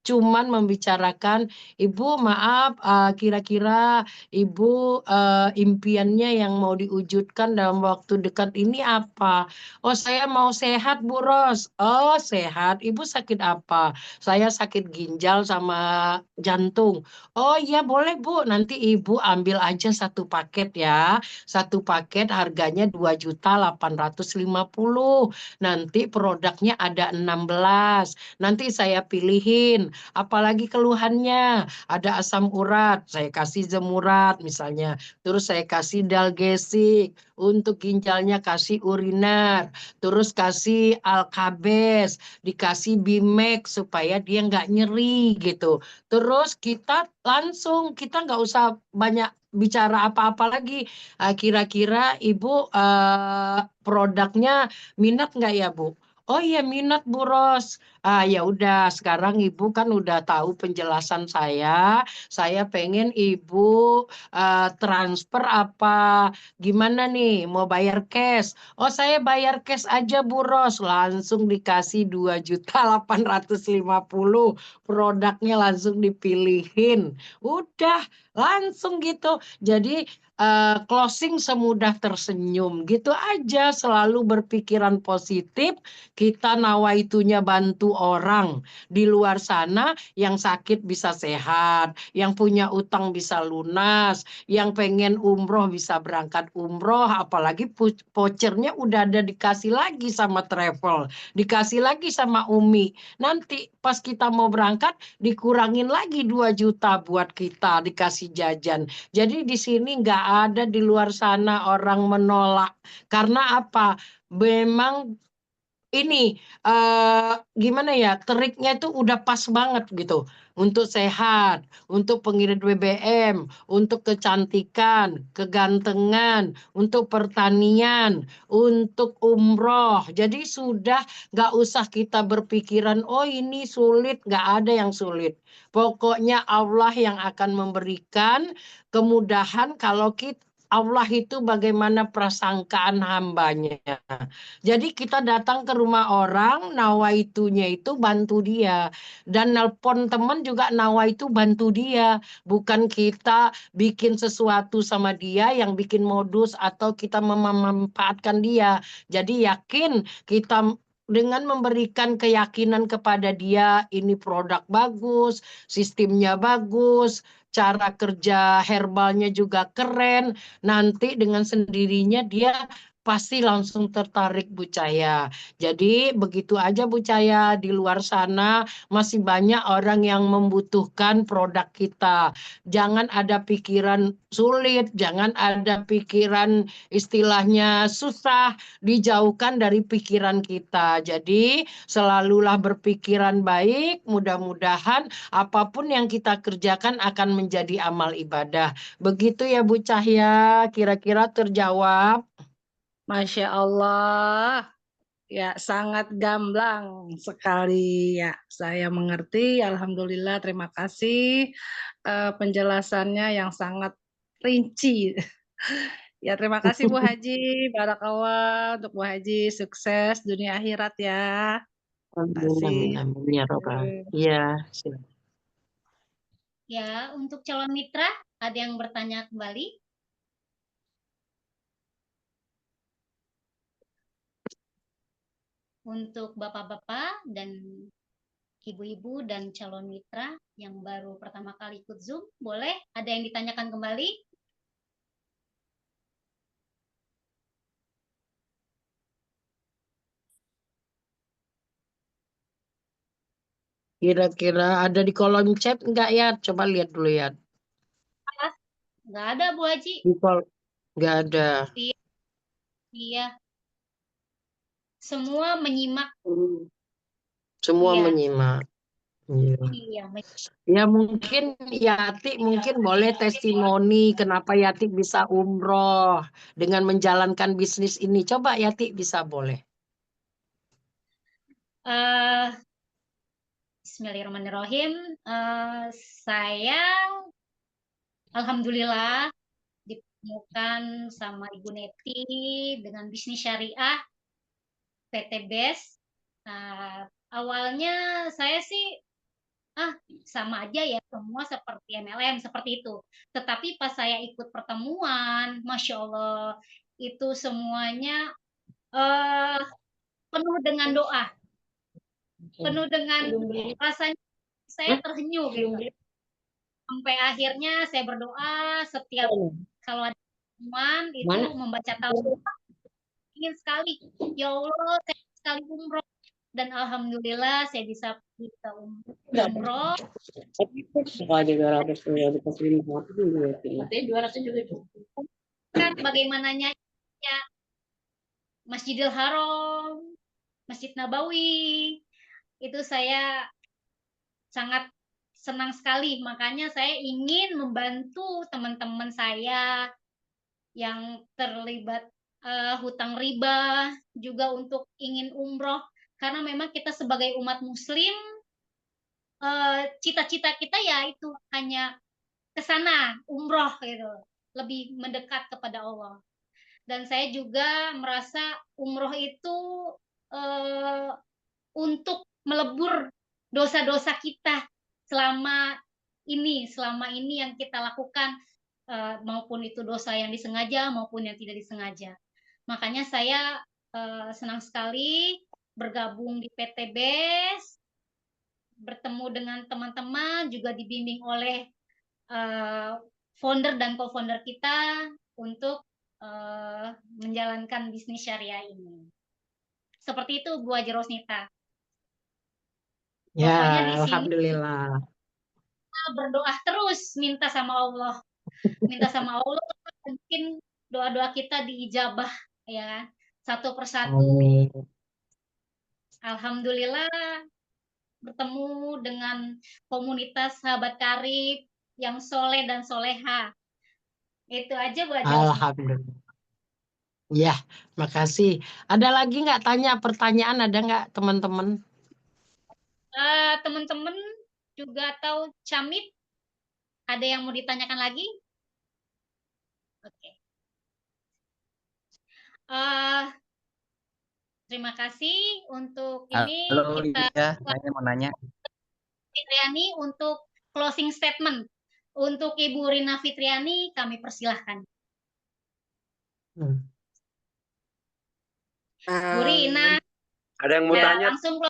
cuman membicarakan, Ibu maaf, kira-kira Ibu impiannya yang mau diwujudkan dalam waktu dekat ini apa? Oh saya mau sehat Bu Ros. Oh sehat, Ibu sakit apa? Saya sakit ginjal sama jantung. Oh iya boleh Bu, nanti Ibu ambil aja satu paket ya. Satu paket harganya 2.850.000. Nanti produknya ada 16. Nanti saya pilihin. Apalagi keluhannya, ada asam urat, saya kasih zemurat misalnya. Terus saya kasih dalgesik, untuk ginjalnya kasih urinar, terus kasih alkabes, dikasih bimek supaya dia nggak nyeri gitu. Terus kita langsung, kita nggak usah banyak bicara apa-apa lagi. Kira-kira Ibu produknya minat nggak ya Bu? Oh iya minat Bu Ros. Ya udah sekarang Ibu kan udah tahu penjelasan saya. Saya pengen Ibu transfer apa gimana nih mau bayar cash? Oh saya bayar cash aja Bu Ros. Langsung dikasih 2.850.000. Produknya langsung dipilihin. Udah langsung gitu. Jadi closing semudah tersenyum gitu aja, selalu berpikiran positif. Kita nawaitunya bantu orang di luar sana, yang sakit bisa sehat, yang punya utang bisa lunas, yang pengen umroh bisa berangkat umroh, apalagi vouchernya udah ada dikasih lagi sama travel, dikasih lagi sama Umi. Nanti pas kita mau berangkat dikurangin lagi 2 juta buat kita dikasih jajan. Jadi di sini nggak ada di luar sana orang menolak. Karena apa? Memang ini gimana ya, triknya itu udah pas banget gitu. Untuk sehat, untuk pengirit BBM, untuk kecantikan, kegantengan, untuk pertanian, untuk umroh. Jadi sudah nggak usah kita berpikiran, oh ini sulit, nggak ada yang sulit. Pokoknya Allah yang akan memberikan kemudahan kalau kita Allah itu bagaimana prasangkaan hambanya. Jadi kita datang ke rumah orang, nawaitunya itu bantu dia. Dan nelpon teman juga nawaitu bantu dia. Bukan kita bikin sesuatu sama dia yang bikin modus atau kita memanfaatkan dia. Jadi yakin kita dengan memberikan keyakinan kepada dia, ini produk bagus, sistemnya bagus, cara kerja herbalnya juga keren. Nanti dengan sendirinya dia pasti langsung tertarik Bu Cahaya. Jadi begitu aja Bu Cahaya, di luar sana masih banyak orang yang membutuhkan produk kita. Jangan ada pikiran sulit, jangan ada pikiran istilahnya susah, dijauhkan dari pikiran kita. Jadi selalulah berpikiran baik, mudah-mudahan apapun yang kita kerjakan akan menjadi amal ibadah. Begitu ya Bu Cahaya, kira-kira terjawab. Masya Allah, ya sangat gamblang sekali ya. Saya mengerti, Alhamdulillah, terima kasih penjelasannya yang sangat rinci. Ya terima kasih Bu Haji, barakallah untuk Bu Haji, sukses dunia akhirat ya. Terima Amin, kasih. amin, amin, ya Robbal. Iya, silakan. Ya, untuk calon mitra, ada yang bertanya kembali? untuk bapak-bapak dan ibu-ibu dan calon mitra yang baru pertama kali ikut Zoom, boleh ada yang ditanyakan kembali? Kira-kira ada di kolom chat enggak ya? Coba lihat dulu ya. Nggak ada, Bu Haji. Di kolom enggak ada. Iya. Semua menyimak. Semua Iya. menyimak. Iya. Iya. Ya mungkin Yati mungkin boleh testimoni kenapa Yati bisa umroh dengan menjalankan bisnis ini. Coba Yati bisa boleh. Bismillahirrahmanirrahim. Saya alhamdulillah ditemukan sama Ibu Neti dengan bisnis syariah PT BES. Awalnya saya sih sama aja ya, semua seperti MLM seperti itu. Tetapi pas saya ikut pertemuan, Masya Allah, itu semuanya penuh dengan doa, penuh dengan rasanya saya tersenyum gitu. Sampai akhirnya saya berdoa setiap kalau ada teman itu membaca taubat, ingin sekali, ya Allah, saya sekali umroh. Dan alhamdulillah saya bisa umroh. Kan bagaimananya ya, Masjidil Haram, Masjid Nabawi, itu saya sangat senang sekali. Makanya saya ingin membantu teman-teman saya yang terlibat hutang riba juga untuk ingin umroh. Karena memang kita sebagai umat muslim, cita-cita kita ya itu hanya ke sana, umroh gitu. Lebih mendekat kepada Allah. Dan saya juga merasa umroh itu untuk melebur dosa-dosa kita selama ini yang kita lakukan, maupun itu dosa yang disengaja maupun yang tidak disengaja. Makanya saya senang sekali bergabung di PT BES, bertemu dengan teman-teman, juga dibimbing oleh founder dan co-founder kita untuk menjalankan bisnis syariah ini. Seperti itu Bu Haji Rosnita. Ya, Pokoknya di sini alhamdulillah. berdoa terus, minta sama Allah. Minta sama Allah, mungkin doa-doa kita diijabah ya, satu persatu. Amin. Alhamdulillah bertemu dengan komunitas sahabat karib yang soleh dan soleha. Itu aja Bu Haji Rosnita. Alhamdulillah. Ya, makasih. Ada lagi nggak pertanyaan ada nggak teman-teman? Teman-teman juga tahu Camit, ada yang mau ditanyakan lagi? Oke. Terima kasih untuk ini. Halo, Kita iya, saya mau nanya. Fitriani untuk closing statement. Untuk Ibu Rina Fitriani kami persilahkan. Bu Rina. Ada yang mau tanya? Langsung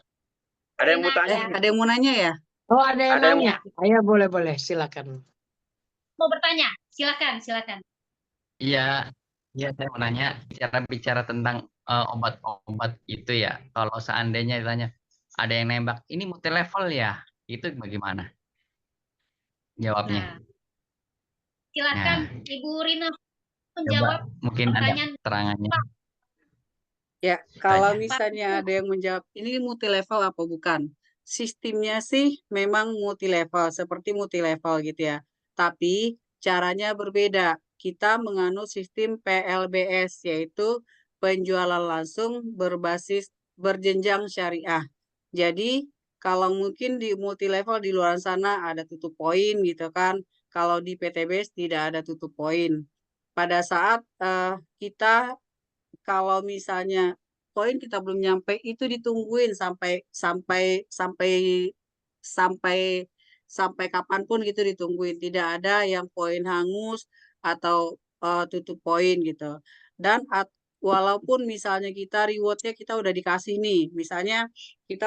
Ada yang mau tanya? Ada yang mau nanya ya? Oh, ada yang Ada yang nanya. Ayo boleh, silakan. Mau bertanya? Silakan. Iya, saya mau nanya bicara tentang obat-obat itu ya. Kalau seandainya ditanya ada yang nembak, ini multi level ya, itu bagaimana jawabnya? Nah, silakan Ibu Rina menjawab mungkin pertanyaan. ada keterangannya. Ya, kalau misalnya ada yang menjawab ini multi level apa bukan? Sistemnya sih memang multi level, seperti multi level gitu ya. Tapi caranya berbeda. Kita menganut sistem PLBS, yaitu penjualan langsung berbasis berjenjang syariah. Jadi kalau mungkin di multi level di luar sana ada tutup poin gitu kan. Kalau di PTBS tidak ada tutup poin. Pada saat kita kalau misalnya poin kita belum nyampe itu ditungguin sampai kapanpun gitu ditungguin, tidak ada yang poin hangus atau tutup poin gitu. Dan walaupun misalnya kita rewardnya kita udah dikasih nih, misalnya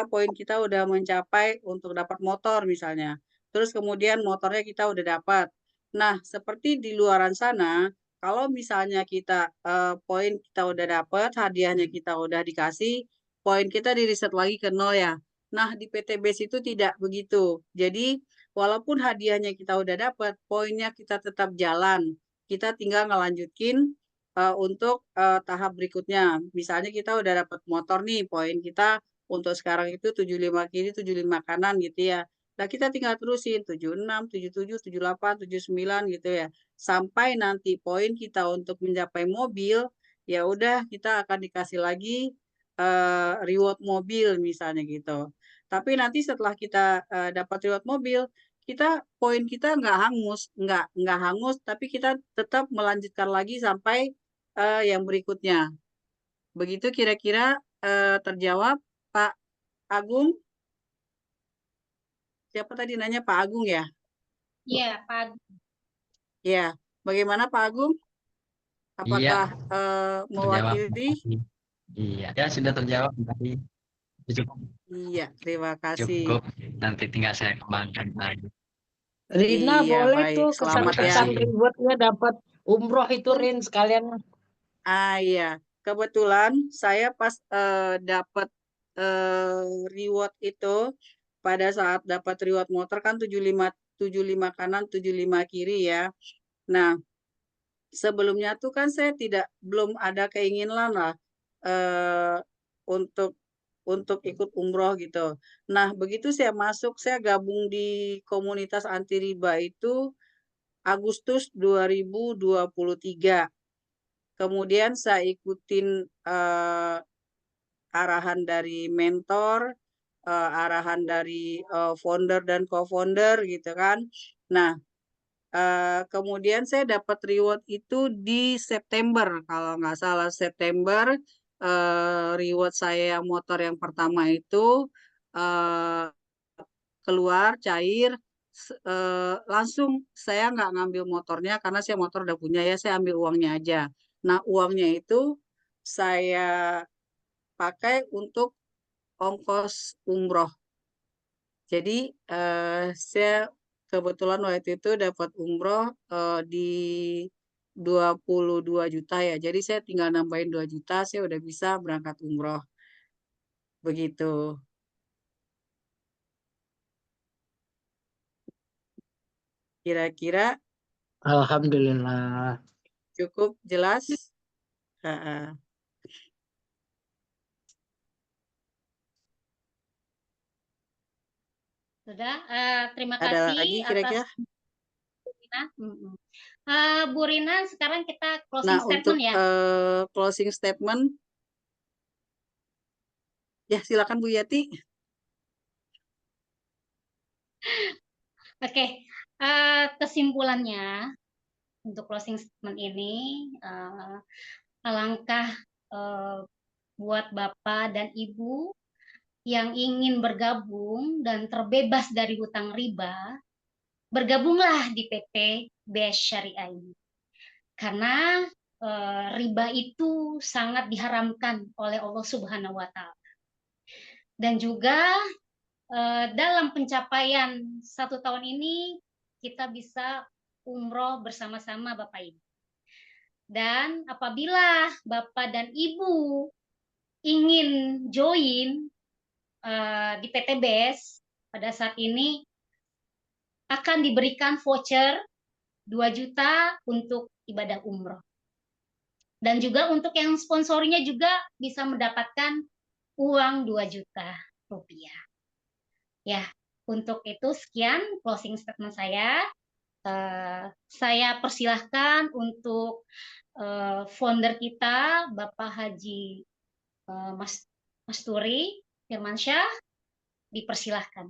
poin kita udah mencapai untuk dapat motor misalnya, terus kemudian motornya kita udah dapat. Nah, seperti di luaran sana, kalau misalnya kita poin kita udah dapat, hadiahnya kita udah dikasih, poin kita di reset lagi ke 0 ya. Nah, di PTBS itu tidak begitu. Jadi, walaupun hadiahnya kita udah dapat, poinnya kita tetap jalan. Kita tinggal ngelanjutin untuk tahap berikutnya. Misalnya kita udah dapat motor nih, poin kita untuk sekarang itu 75 kiri, 75 kanan gitu ya. Nah, kita tinggal terusin 76, 77, 78, 79 gitu ya. Sampai nanti poin kita untuk mencapai mobil, ya udah kita akan dikasih lagi reward mobil misalnya gitu. Tapi nanti setelah kita dapat reward mobil, poin kita nggak hangus, tapi kita tetap melanjutkan lagi sampai yang berikutnya. Begitu kira-kira terjawab, Pak Agung? Siapa tadi nanya, Pak Agung ya? Iya, Pak. Ya, bagaimana Pak Agung? Apakah terjawab. mewakili? Iya, ya sudah terjawab tadi. Cukup, Iya, terima kasih. cukup. Nanti tinggal saya kembangkan lagi. Rina Iya, boleh baik. tuh Selamat ya. kesan-kesan rewardnya dapat umroh itu Rin sekalian. Iya, kebetulan saya pas dapat reward itu pada saat dapat reward motor kan 75 kanan, 75 kiri ya. Nah, sebelumnya tuh kan saya belum ada keinginan lah untuk ikut umroh gitu. Nah, begitu saya masuk, saya gabung di komunitas anti riba itu Agustus 2023. Kemudian saya ikutin arahan dari mentor, arahan dari founder dan co-founder gitu kan. Nah, kemudian saya dapat reward itu di September, kalau nggak salah September, reward saya yang motor yang pertama itu keluar cair, langsung saya nggak ngambil motornya karena saya motor udah punya ya, saya ambil uangnya aja. Nah, uangnya itu saya pakai untuk ongkos umroh. Jadi saya kebetulan waktu itu dapat umroh di 22 juta ya. Jadi saya tinggal nambahin 2 juta, saya udah bisa berangkat umroh. Begitu. Kira-kira Alhamdulillah. cukup jelas? Ha-ha. Sudah, terima Ada kasih lagi atas kira-kira? Bu Rina. Bu Rina, sekarang kita closing Nah, statement untuk ya. closing statement, ya silakan Bu Yati. Oke, kesimpulannya untuk closing statement ini, alangkah buat Bapak dan Ibu yang ingin bergabung dan terbebas dari hutang riba, bergabunglah di PT BS Syariah ini. Karena riba itu sangat diharamkan oleh Allah Subhanahu wa Ta'ala. Dan juga dalam pencapaian 1 tahun ini kita bisa umroh bersama-sama Bapak Ibu. Dan apabila Bapak dan Ibu ingin join di PT BES, pada saat ini akan diberikan voucher 2 juta untuk ibadah umroh. Dan juga untuk yang sponsornya juga bisa mendapatkan uang 2 juta rupiah. Ya, untuk itu sekian closing statement saya. Saya persilahkan untuk founder kita, Bapak Haji Mas Turi Firmansyah, dipersilahkan.